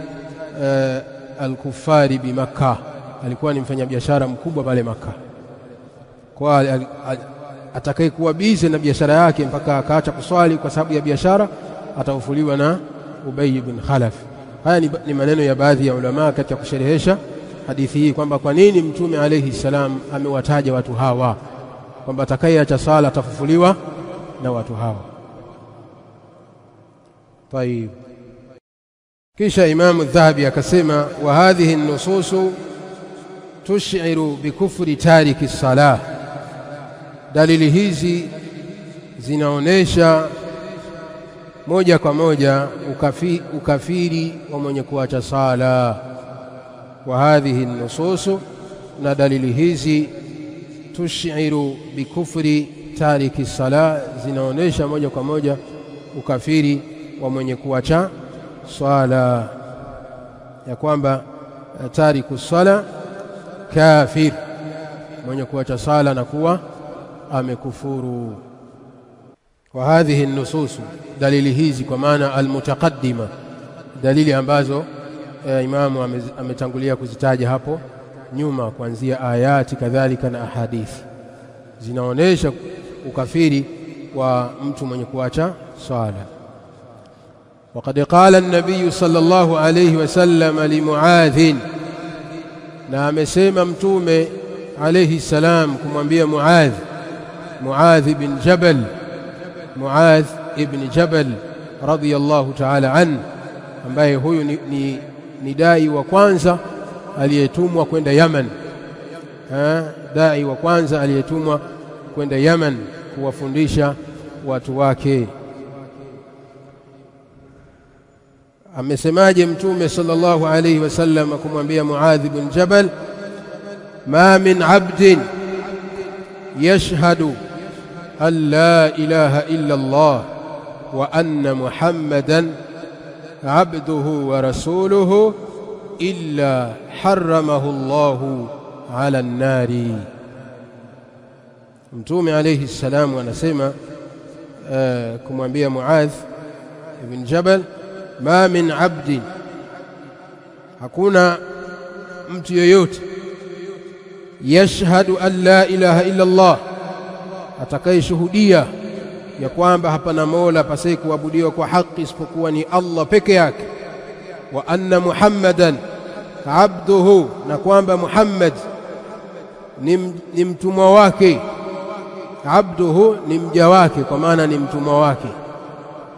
al-kuffari bi Makkah, alikuwa ni mfanyabiashara mkubwa pale Makkah. Kwa atakayekuwa bize na biashara yake mpaka akaacha kuswali kwa sababu ya biashara, atafufuliwa na Ubay ibn Khalaf. Haya ni maneno ya baadhi ya ulama katika kusherehesha hadithi hii, kwamba kwa nini Mtume alayhi salam amewataja watu hawa, kwamba atakayeacha sala atafufuliwa na watu hawa. Tayib. Kisha Imam Adh-Dhahabi akasema, wa hadhihi an-nususu tush'iru bikufri tariki salah, dalili hizi zinaonesha moja kwa moja ukafiri wa mwenye kuacha sala. Wa hadhihi an-nususu, na dalili hizi, tush'iru bikufri tariki salah, zinaonesha moja kwa moja ukafiri wa mwenye kuacha swala, ya kwamba tariku sala kafir, mwenye kuacha sala na kuwa amekufuru. Wa hadhihi an-nususu, dalili hizi kwa maana al-mutaqaddima, dalili ambazo imamu ametangulia kuzitaja hapo nyuma, kuanzia ayati kadhalika na ahadithi, zinaonesha ukafiri wa mtu mwenye kuacha swala. وقد قال النبي صلى الله عليه وسلم لمعاذ، na amesema Mtume alayhi salam kumwambia Muadh ibn Jabal radiyallahu ta'ala an, ambaye huyu ni dai wa kwanza aliyetumwa kwenda Yaman, dai wa kwanza aliyetumwa kwenda Yaman kuwafundisha watu wake. Amesemaje Mtume sallallahu alayhi wasallam kumwambia Muadh ibn Jabal, ma min abdin yashhadu an la ilaha illa Allah wa anna Muhammadan abduhu wa rasuluhu illa harramahu Allahu ala an-nari. Mtume alayhi salam anasema kumwambia Muadh ibn Jabal, ma min abdin, hakuna mtu yoyote, yashhadu an la ilaha illa Allah, atakayeshuhudia ya kwamba hapana mola pasai kuabudiwa kwa haki isipokuwa ni Allah peke yake, wa anna Muhammadan abduhu, na kwamba Muhammad ni mtumwa wake, abduhu ni mja wake kwa maana ni mtumwa wake,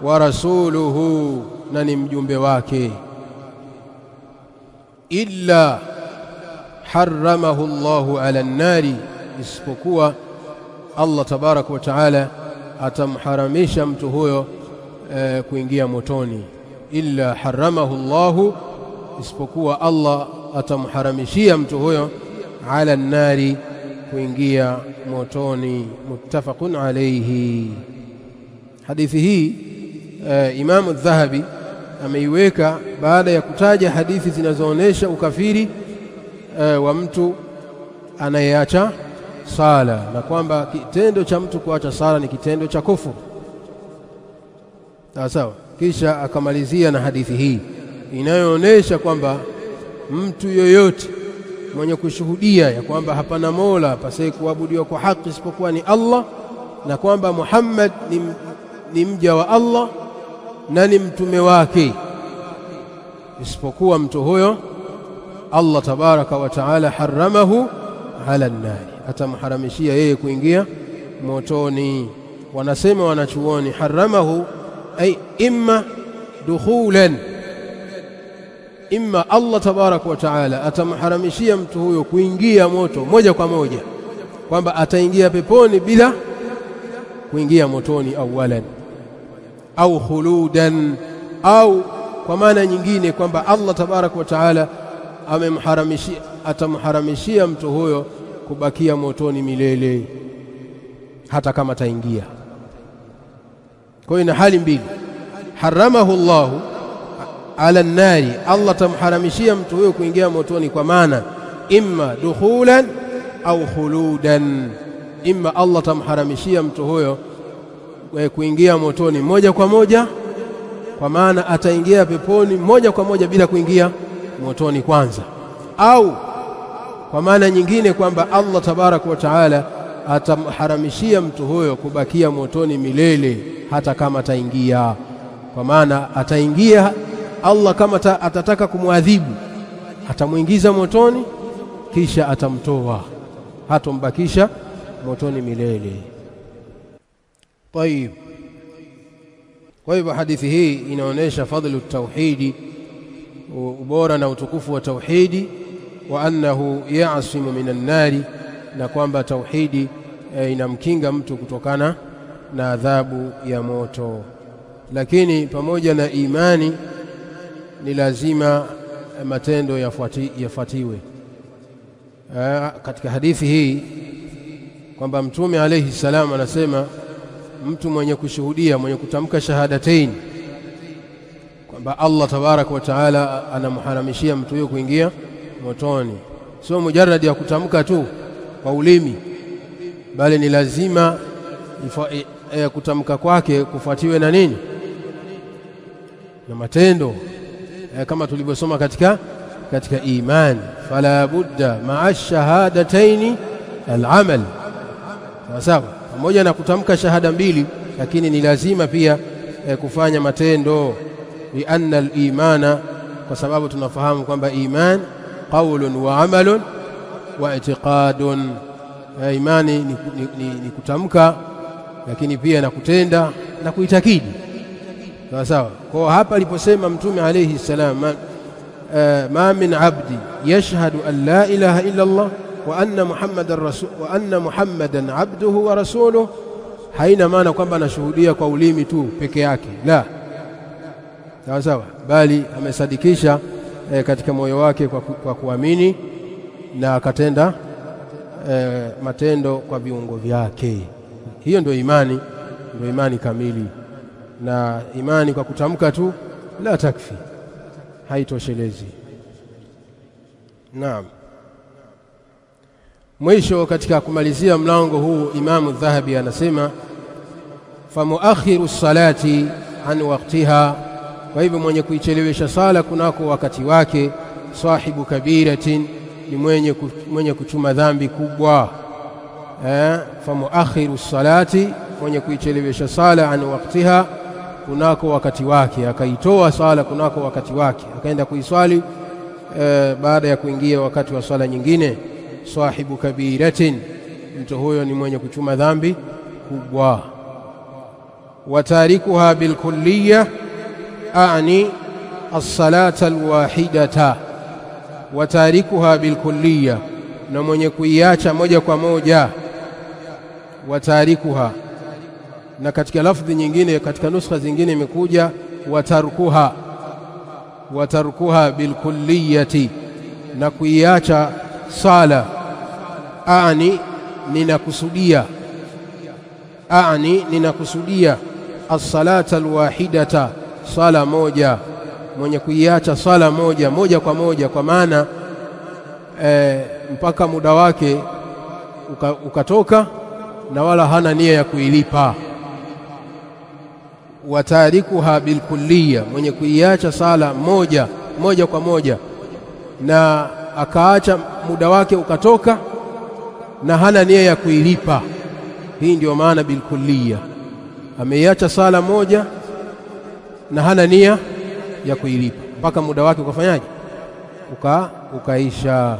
wa rasuluhu, na ni mjumbe wake, illa harramahu Allahu ala an-nari, isipokuwa Allah tabaraka wa taala atamharamisha mtu huyo kuingia motoni. Illa harramahu Allahu, isipokuwa Allah atamharamishia mtu huyo ala an-nari, kuingia motoni. Muttafaqun alayhi. Hadithi hii Imam Adh-Dhahabi ameiweka baada ya kutaja hadithi zinazoonesha ukafiri wa mtu anayeacha sala, na kwamba kitendo cha mtu kuacha sala ni kitendo cha kufuru. Sawa. Kisha akamalizia na hadithi hii inayoonesha kwamba mtu yoyote mwenye kushuhudia ya kwamba hapana mola apasaye kuabudiwa kwa haki isipokuwa ni Allah, na kwamba Muhammad ni mja wa Allah na ni mtume wake, isipokuwa mtu huyo Allah tabaraka wa taala haramahu ala an-nar, atamharamishia yeye kuingia motoni. Wanasema wanachuoni, haramahu ay imma dukhulan, imma Allah tabaraka wa taala atamharamishia mtu huyo kuingia moto moja kwa moja, kwamba ataingia peponi bila kuingia motoni awalan, au khuludan, au kwa maana nyingine kwamba Allah tabaraka wa taala atamharamishia mtu huyo kubakia motoni milele hata kama taingia. Kwa hiyo ina hali mbili, haramahu Allah ala an-nari, Allah tamharamishia mtu huyo kuingia motoni kwa maana imma dukhulan au khuludan, imma Allah tamharamishia mtu huyo kuingia motoni moja kwa moja, kwa maana ataingia peponi moja kwa moja bila kuingia motoni kwanza, au kwa maana nyingine kwamba Allah tabaraka wa taala atamharamishia mtu huyo kubakia motoni milele hata kama ataingia, kwa maana ataingia Allah kama atataka kumwadhibu atamuingiza motoni kisha atamtoa, hatombakisha motoni milele. Tayib, kwa hivyo hadithi hii inaonesha fadhlu tauhidi, ubora na utukufu wa tauhidi, wa annahu ya'simu minan nari, na kwamba tauhidi inamkinga mtu kutokana na adhabu ya moto. Lakini pamoja na imani ni lazima matendo yafuatiwe. Katika hadithi hii kwamba Mtume alayhi salam anasema mtu mwenye kushuhudia, mwenye kutamka shahadatain kwamba Allah tabaraka wa taala anamharamishia mtu huyo kuingia motoni, sio mujarrad ya kutamka tu kwa ulimi, bali ni lazima kutamka kwake kufuatiwe na nini? Na matendo, kama tulivyosoma katika imani, fala budda ma'a shahadataini al-amal. Sawa, pamoja na kutamka shahada mbili, lakini ni lazima pia kufanya matendo, li anna al-imana, kwa sababu tunafahamu kwamba iman qawlun wa amalun wa i'tiqadun. Imani ni kutamka, lakini pia na kutenda na kuitakidi. Sawa. Kwa hapa aliposema Mtume alayhi salam, ma min abdi yashhadu an la ilaha illa Allah wa anna Muhammadan abduhu wa rasuluhu, haina maana kwamba anashuhudia kwa ulimi tu peke yake, la. Sawa, bali amesadikisha katika moyo wake kwa kuamini na akatenda matendo kwa viungo vyake. Hiyo ndio imani kamili. Na imani kwa kutamka tu la takfi, haitoshelezi. Naam. Mwisho katika kumalizia mlango huu, Imamu Dhahabi anasema famuakhiru salati an waqtiha, kwa hivyo mwenye kuichelewesha sala kunako wakati wake, sahibu kabiratin, ni mwenye kuchuma dhambi kubwa. Famuakhiru salati, mwenye kuichelewesha sala an waqtiha, kunako wakati wake, akaitoa sala kunako wakati wake, akaenda kuiswali baada ya kuingia wakati wa sala nyingine, sahibu kabiratin, mtu huyo ni mwenye kuchuma dhambi kubwa. Watarikuha bilkulliyah a'ni as-salata al-wahidata, watarikuha bilkulliyah, na mwenye kuiacha moja kwa moja. Watarikuha, na katika lafdhi nyingine, katika nuskha zingine imekuja watarkuha bilkulliyati, na kuiacha sala. Aani, ninakusudia as-salata al-wahidata, sala moja, mwenye kuiacha sala moja kwa moja, kwa maana mpaka muda wake ukatoka na wala hana nia ya kuilipa. Watarikuha bilkulliyah, mwenye kuiacha sala moja kwa moja, na akaacha muda wake ukatoka na hana nia ya kuilipa, hii ndio maana bilkulliya. Ameiacha sala moja na hana nia ya kuilipa mpaka muda wake ukafanyaje, ukaisha.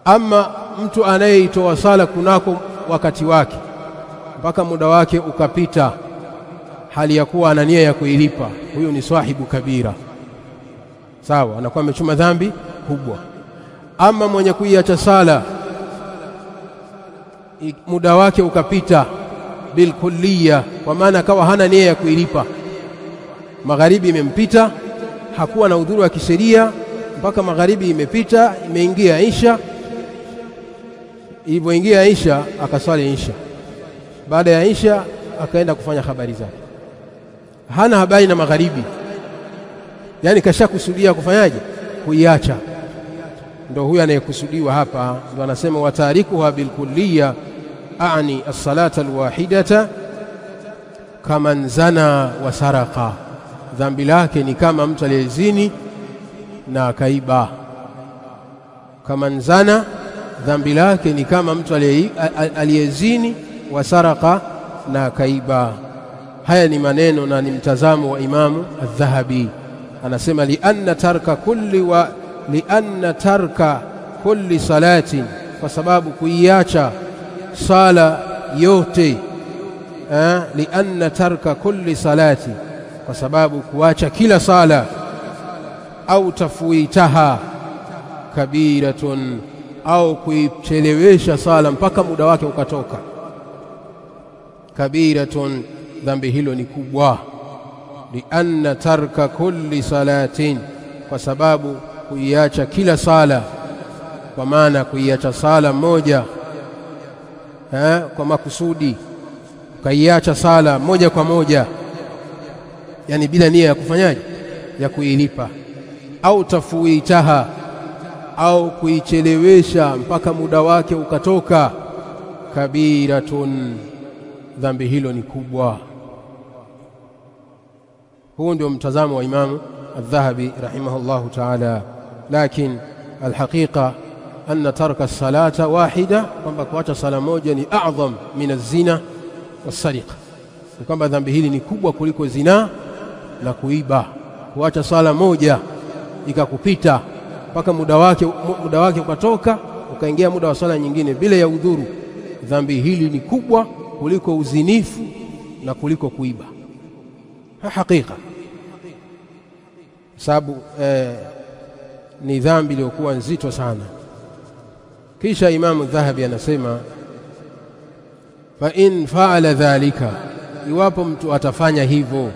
Ama mtu anayeitoa sala kunako wakati wake mpaka muda wake ukapita hali ya kuwa ana nia ya kuilipa, huyo ni sahibu kabira, sawa, anakuwa amechuma dhambi kubwa. Ama mwenye kuiacha sala muda wake ukapita bilkulliya, kwa maana akawa hana nia ya kuilipa, magharibi imempita, hakuwa na udhuru wa kisheria mpaka magharibi imepita, imeingia Isha. Ilipoingia Isha akaswali Isha, baada ya Isha akaenda kufanya habari zake, hana habari na magharibi, yani kashakusudia kufanyaje, kuiacha. Ndio huyu anayekusudiwa hapa, ndio anasema watarikuha bilkulliya aani as-salata al-wahidata kaman zana wa saraka, dhambi lake ni kama mtu aliyezini na akaiba. Kaman zana, dhambi lake ni kama mtu aliyezini wa saraka na akaiba. Haya ni maneno na ni mtazamo wa Imamu Adh-Dhahabi, anasema lianna tarka kulli salatin, kwa sababu kuiacha sala yote, lianna tarka kulli salati, kwa sababu kuacha kila sala, au tafwitaha kabiratun, au kuichelewesha sala mpaka muda wake ukatoka, kabiratun, dhambi hilo ni kubwa. Lianna tarka kulli salatin, kwa sababu kuiacha kila sala, kwa maana kuiacha sala moja kwa makusudi, ukaiacha sala moja kwa moja, yani bila nia ya kufanyaje, ya kuilipa, au tafwitaha, au kuichelewesha mpaka muda wake ukatoka, kabiratun, dhambi hilo ni kubwa. Huu ndio mtazamo wa Imamu Adh-Dhahabi rahimahullahu ta'ala. Lakin alhaqiqa anna tarka as-salata wahida, kwamba kuacha sala moja ni a'zam min az-zina was-sariqa, kwamba dhambi hili ni kubwa kuliko zina na kuiba. Kuacha sala moja ikakupita mpaka muda wake ukatoka, ukaingia muda wa sala nyingine bila ya udhuru, dhambi hili ni kubwa kuliko uzinifu na kuliko kuiba. Hakika sababu ni dhambi iliyokuwa nzito sana. Kisha Imamu Dhahabi anasema fa in fa'ala dhalika, iwapo mtu atafanya hivyo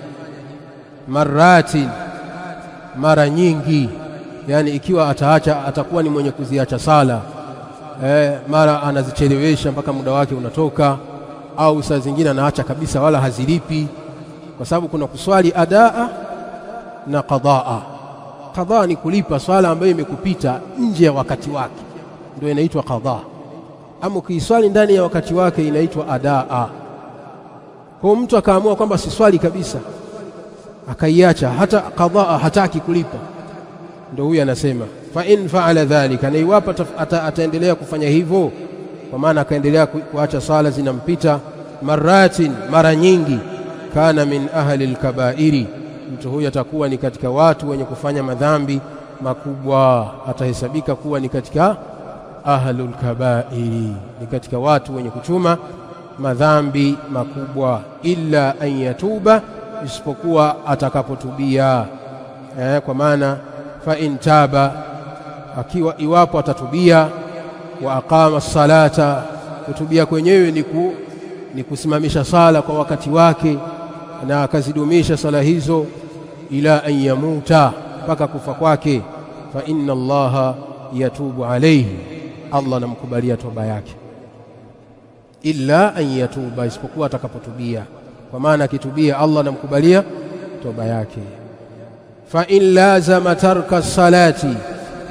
marati, mara nyingi, yani ikiwa atakuwa ni mwenye kuziacha sala mara anazichelewesha mpaka muda wake unatoka, au saa zingine anaacha kabisa wala hazilipi, kwa sababu kuna kuswali adaa na qadaa. Qadaa ni kulipa swala ambayo imekupita nje ya wakati wake, ndio inaitwa qadaa. Ama ukiswali ndani ya wakati wake inaitwa adaa. Kwa mtu akaamua kwamba siswali kabisa, akaiacha hata qadaa, hataki kulipa, ndio huyu anasema fa in fa'ala dhalika, na iwapo ataendelea kufanya hivyo, kwa maana akaendelea kuacha sala zinampita maratin, mara nyingi, kana min ahli al-kaba'iri, mtu huyu atakuwa ni katika watu wenye kufanya madhambi makubwa, atahesabika kuwa ni katika ahlul kaba'iri, ni katika watu wenye kuchuma madhambi makubwa. Illa an yatuba, isipokuwa atakapotubia. Kwa maana fa in taba, iwapo atatubia, wa aqama as-salata, kutubia kwenyewe ni kusimamisha sala kwa wakati wake na akazidumisha sala hizo, ila an yamuta, mpaka kufa kwake, fa inna Allaha yatubu alayhi, Allah anamkubalia toba yake. Illa an yatuba, isipokuwa atakapotubia, kwa maana akitubia Allah anamkubalia toba yake. Fa in lazama tarka salati,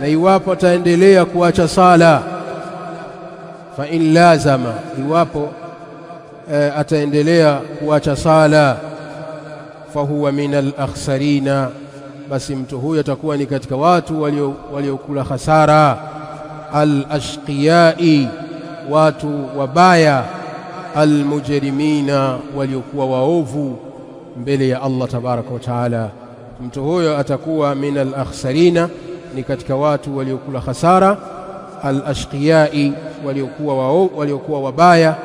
na iwapo ataendelea kuacha sala, fa in lazama, iwapo ataendelea kuacha sala, fahuwa min al-akhsarina, basi mtu huyo atakuwa ni katika watu waliokula hasara. Al-ashqiyai, watu wabaya. Al-mujrimina, waliokuwa waovu mbele ya Allah tabaraka wa taala. Mtu huyo atakuwa min al-akhsarina, ni katika watu waliokula hasara. Al-ashqiyai, waliokuwa wabaya.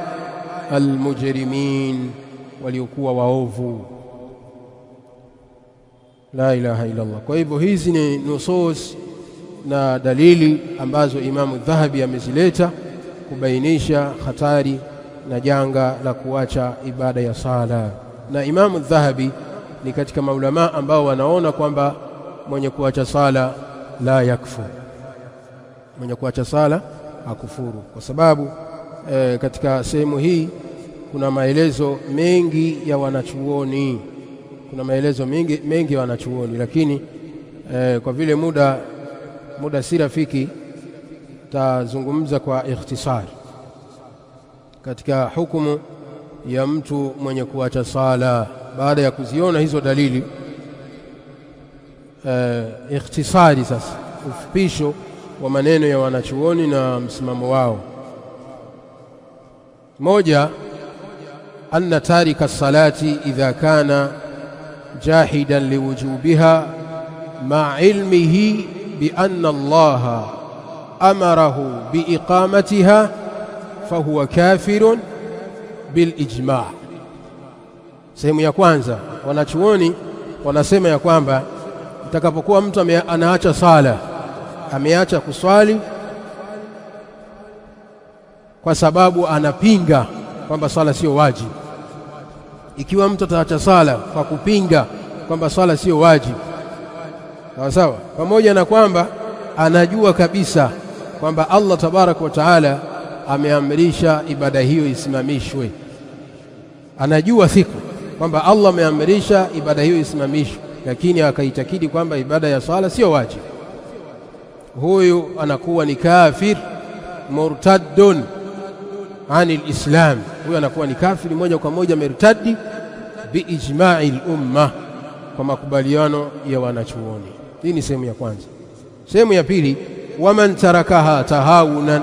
Al-mujrimin, waliokuwa waovu. La ilaha illa Allah. Kwa hivyo hizi ni nusus na dalili ambazo Imamu Dhahabi amezileta kubainisha hatari na janga la kuacha ibada ya sala. Na Imamu Dhahabi ni katika maulama ambao wanaona kwamba mwenye kuacha sala la yakfur, mwenye kuacha sala hakufuru, kwa sababu katika sehemu hii kuna maelezo mengi ya wanachuoni, mengi ya wanachuoni, lakini kwa vile muda si rafiki, tazungumza kwa ikhtisari katika hukumu ya mtu mwenye kuacha sala baada ya kuziona hizo dalili. Ikhtisari sasa, ufupisho wa maneno ya wanachuoni na msimamo wao. Moja, anna tarika salati idha kana jahidan liwujubiha ma ilmihi bi anna Allah amarahu bi iqamatiha fahuwa kafirun bil ijma'. Sehemu ya kwanza, wanachuoni wanasema ya kwamba itakapokuwa mtu anaacha sala, ameacha kuswali kwa sababu anapinga kwamba sala sio wajibu. Ikiwa mtu ataacha sala kwa kupinga kwamba sala sio wajibu, sawa, pamoja na kwamba anajua kabisa kwamba Allah tabaraka wa taala ameamrisha ibada hiyo isimamishwe, anajua siku kwamba Allah ameamrisha ibada hiyo isimamishwe, lakini akaitakidi kwamba ibada ya sala sio wajibu, huyu anakuwa ni kafir murtaddun anil islam. Huyu anakuwa ni kafiri moja kwa moja, murtaddi biijma'il umma, kwa makubaliano ya wanachuoni. Hii ni sehemu ya kwanza. Sehemu ya pili, waman tarakaha tahawunan,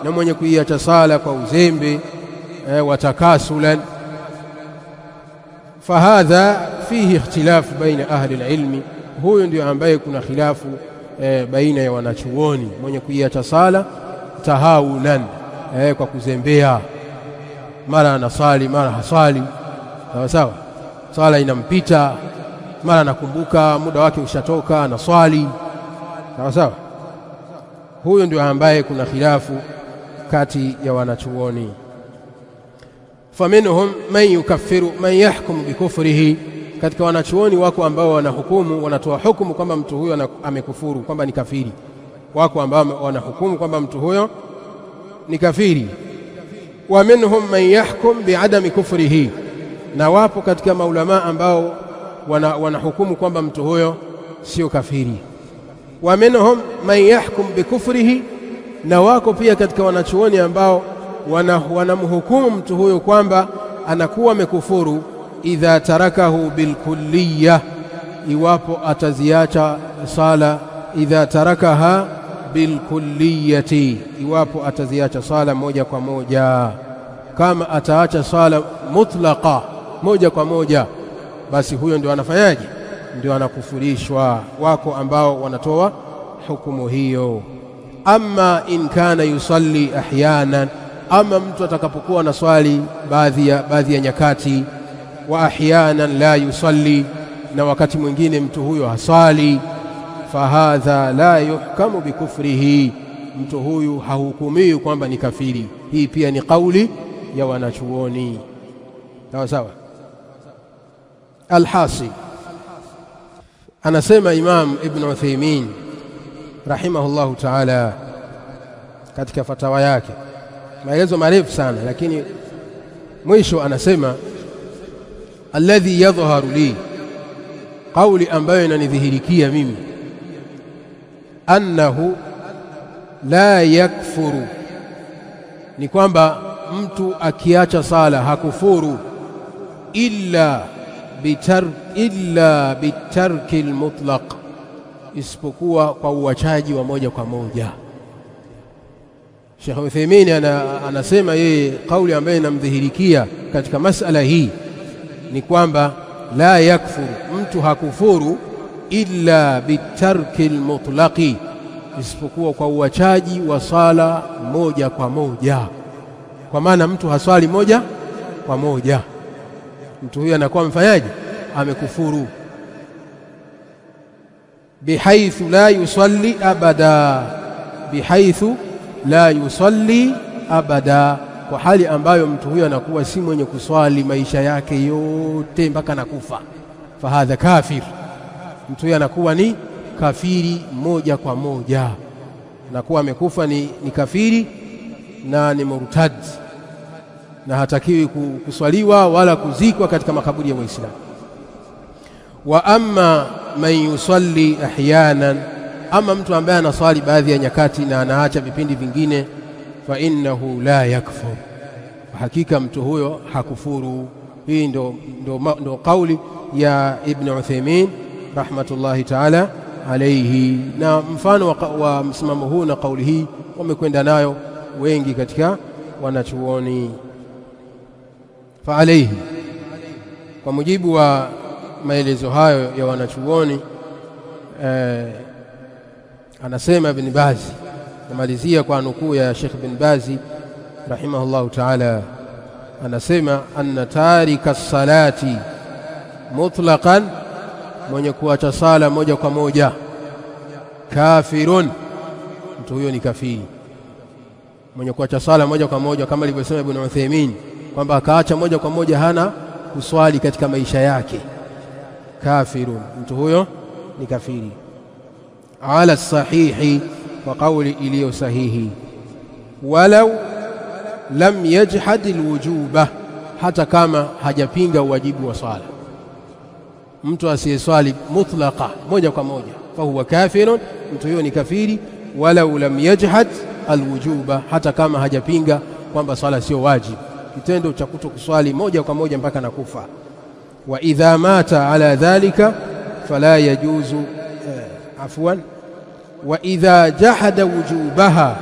na mwenye kuiacha sala kwa uzembe watakasulan, fahadha fihi ikhtilafu baina ahli alilmi. Huyu ndio ambaye kuna khilafu baina ya wanachuoni. Mwenye kuiacha sala tahawunan, kwa kuzembea, mara anasali mara hasali, sawa, sala inampita, mara anakumbuka muda wake ushatoka anaswali, sawa, huyo ndio ambaye kuna khilafu kati ya wanachuoni. Faminhum man yukaffiru man yahkumu bikufrihi, katika wanachuoni wako ambao wanahukumu, wanatoa hukumu kwamba mtu huyo amekufuru, kwamba ni kafiri. Wako ambao wanahukumu kwamba mtu huyo ni kafiri. Wa minhum man yahkum biadami kufrihi, na wapo katika maulama ambao wanahukumu kwamba mtu huyo sio kafiri. Wa minhum man yahkum bikufrihi, na wako pia katika wanachuoni ambao wanamhukumu mtu huyo kwamba anakuwa amekufuru idha tarakahu bilkulliyah, iwapo ataziacha sala, idha tarakaha bilkulliyati, iwapo ataziacha sala moja kwa moja. Kama ataacha sala mutlaqa moja kwa moja, basi huyo ndio anafanyaje? Ndio anakufurishwa. Wako ambao wanatoa hukumu hiyo. Amma in kana yusalli ahyanan, ama mtu atakapokuwa na swali baadhi ya nyakati, wa ahyanan la yusalli, na wakati mwingine mtu huyo haswali, fahadha la yuhkamu bikufrihi, mtu huyu hahukumiwi kwamba ni kafiri. Hii pia ni kauli ya wanachuoni, sawa. Alhasil, anasema Imam Ibn Uthaymeen rahimahullahu ta'ala katika fatawa yake, maelezo marefu sana, lakini mwisho anasema alladhi yadhharu li, kauli ambayo inanidhihirikia mimi, annahu la yakfuru, ni kwamba mtu akiacha sala hakufuru illa bitarki almutlaq, isipokuwa kwa uachaji wa moja kwa moja. Sheikh Uthaymeen anasema yeye kauli ambayo inamdhihirikia katika masala hii ni kwamba la yakfuru, mtu hakufuru illa bitarki almutlaqi, isipokuwa kwa uachaji wa sala moja kwa moja. Kwa maana mtu haswali moja kwa moja, mtu huyo anakuwa mfanyaji, amekufuru. Bihaithu la yusalli abada, bihaithu la yusalli abada, kwa hali ambayo mtu huyo anakuwa si mwenye kuswali maisha yake yote mpaka nakufa. Fahadha kafir, mtu huyo anakuwa ni kafiri moja kwa moja, anakuwa amekufa ni kafiri na ni murtad, na hatakiwi kuswaliwa wala kuzikwa katika makaburi ya Waislamu. Wa amma man yusalli ahyanan, ama mtu ambaye anaswali baadhi ya nyakati na anaacha vipindi vingine, fa innahu la yakfur, hakika mtu huyo hakufuru. Hii ndo kauli ya Ibn Uthaymeen rahmatullahi ta'ala alayhi, na mfano wa msimamo huu na kauli hii wamekwenda nayo wengi katika wanachuoni. Fa alayhi, kwa mujibu wa maelezo hayo ya wanachuoni, anasema Ibn Baz, namalizia kwa nukuu ya Sheikh Ibn Baz rahimahullahu ta'ala, anasema anna tarika salati mutlaqan, mwenye kuacha sala moja kwa moja, kafirun, mtu huyo ni kafiri. Mwenye kuacha sala moja kwa moja, kama alivyosema Ibn Uthaymeen kwamba akaacha moja kwa moja, hana kuswali katika maisha yake, kafirun, mtu huyo ni kafiri. Ala sahihi, kwa kauli iliyo sahihi, walau lam yajhad alwujuba, hata kama hajapinga uwajibu wa swala. Mtu asiyeswali mutlaqa moja kwa moja, fa huwa kafirun, mtu huyo ni kafiri. Walau lam yajhad alwujuba, hata kama hajapinga kwamba swala sio wajibu, kitendo cha kutokuswali moja kwa moja mpaka nakufa. Wa idha mata ala dhalika fala yajuzu afwan, wa idha jahada wujubaha,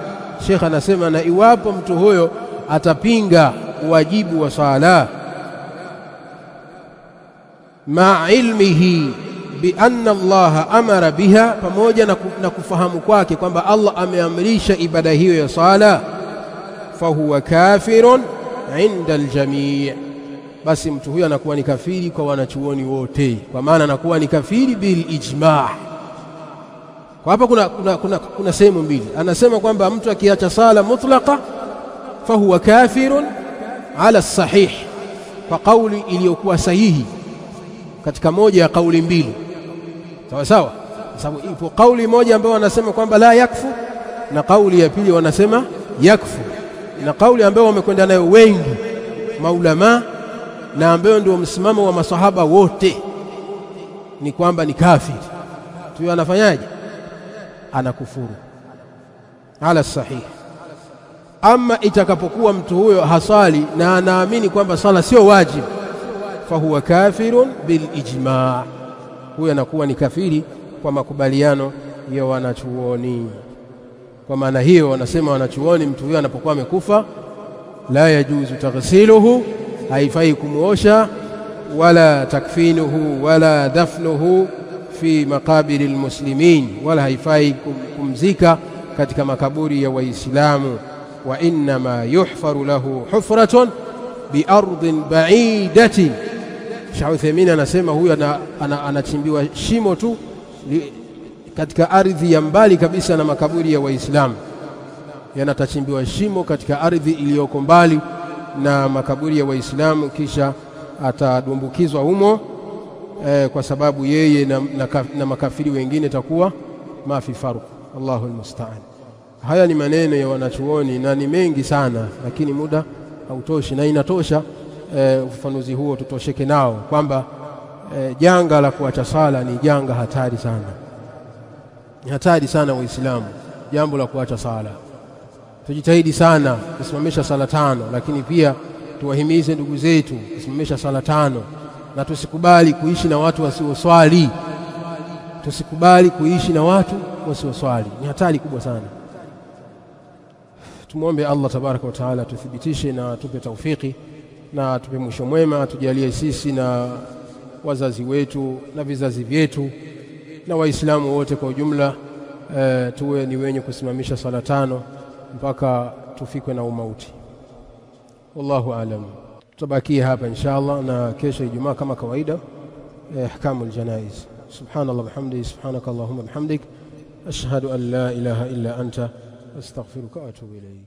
Sheikh anasema na iwapo mtu huyo atapinga wajibu wa sala, ma ilmihi bi anna Allah amara biha, pamoja na kufahamu kwake kwamba Allah ameamrisha ibada hiyo ya sala, fa huwa kafirun inda aljamii, basi mtu huyo anakuwa ni kafiri kwa wanachuoni wote, kwa maana anakuwa ni kafiri bil ijma'. Kwa hapa kuna sehemu mbili. Anasema kwamba mtu akiacha sala mutlaqa fa huwa kafirun ala sahih, kwa kauli iliyokuwa sahihi katika moja ya kauli mbili, sawa sawa. Sababu ipo kauli moja ambayo wanasema kwamba la yakfu, na kauli ya pili wanasema yakfu, na kauli ambayo wamekwenda nayo wengi maulama na ambayo ndio msimamo wa masahaba wote ni kwamba ni kafiri. Tuyo anafanyaje? Anakufuru ala sahih. Ama itakapokuwa mtu huyo hasali na anaamini kwamba sala sio wajibu, fa huwa kafirun bil ijma', huyo anakuwa ni kafiri kwa makubaliano ya wanachuoni. Kwa maana hiyo wanasema wanachuoni, mtu huyo anapokuwa amekufa, la yajuzu taghsiluhu, haifai kumuosha, wala takfinuhu wala dafnuhu fi maqabiri almuslimin, wala haifai kumzika katika makaburi ya Waislamu. Wa innama yuhfaru lahu hufratun bi ardhin ba'idatin, Sheikh Uthaymeen anasema huyu anachimbiwa shimo tu katika ardhi ya mbali kabisa na makaburi ya Waislamu, yanatachimbiwa shimo katika ardhi iliyoko mbali na makaburi ya Waislamu, kisha atadumbukizwa humo, kwa sababu yeye na makafiri wengine takuwa mafi faruq. Allahu almusta'an. Haya ni maneno ya wanachuoni na ni mengi sana, lakini muda hautoshi, na inatosha ufafanuzi huo tutosheke nao kwamba janga la kuacha sala ni janga hatari sana. Ni hatari sana Waislamu jambo la kuacha sala. Tujitahidi sana kusimamisha sala tano, lakini pia tuwahimize ndugu zetu kusimamisha sala tano, na tusikubali kuishi na watu wasioswali. tusikubali kuishi na watu wasioswali. Ni hatari kubwa sana. Tumuombe Allah tabaraka wa taala tuthibitishe na tupe taufiki na tupe mwisho mwema, tujalie sisi na wazazi wetu na vizazi vyetu na waislamu wote kwa ujumla tuwe ni wenye kusimamisha sala 5 mpaka tufikwe na umauti. Wallahu aalam. Tutabakia hapa inshallah, na kesho Ijumaa kama kawaida ahkamul janaiz. Subhanallah bihamdihi, subhanakallahumma bihamdik, ashhadu an la ilaha illa anta astaghfiruka wa atubu ilayk.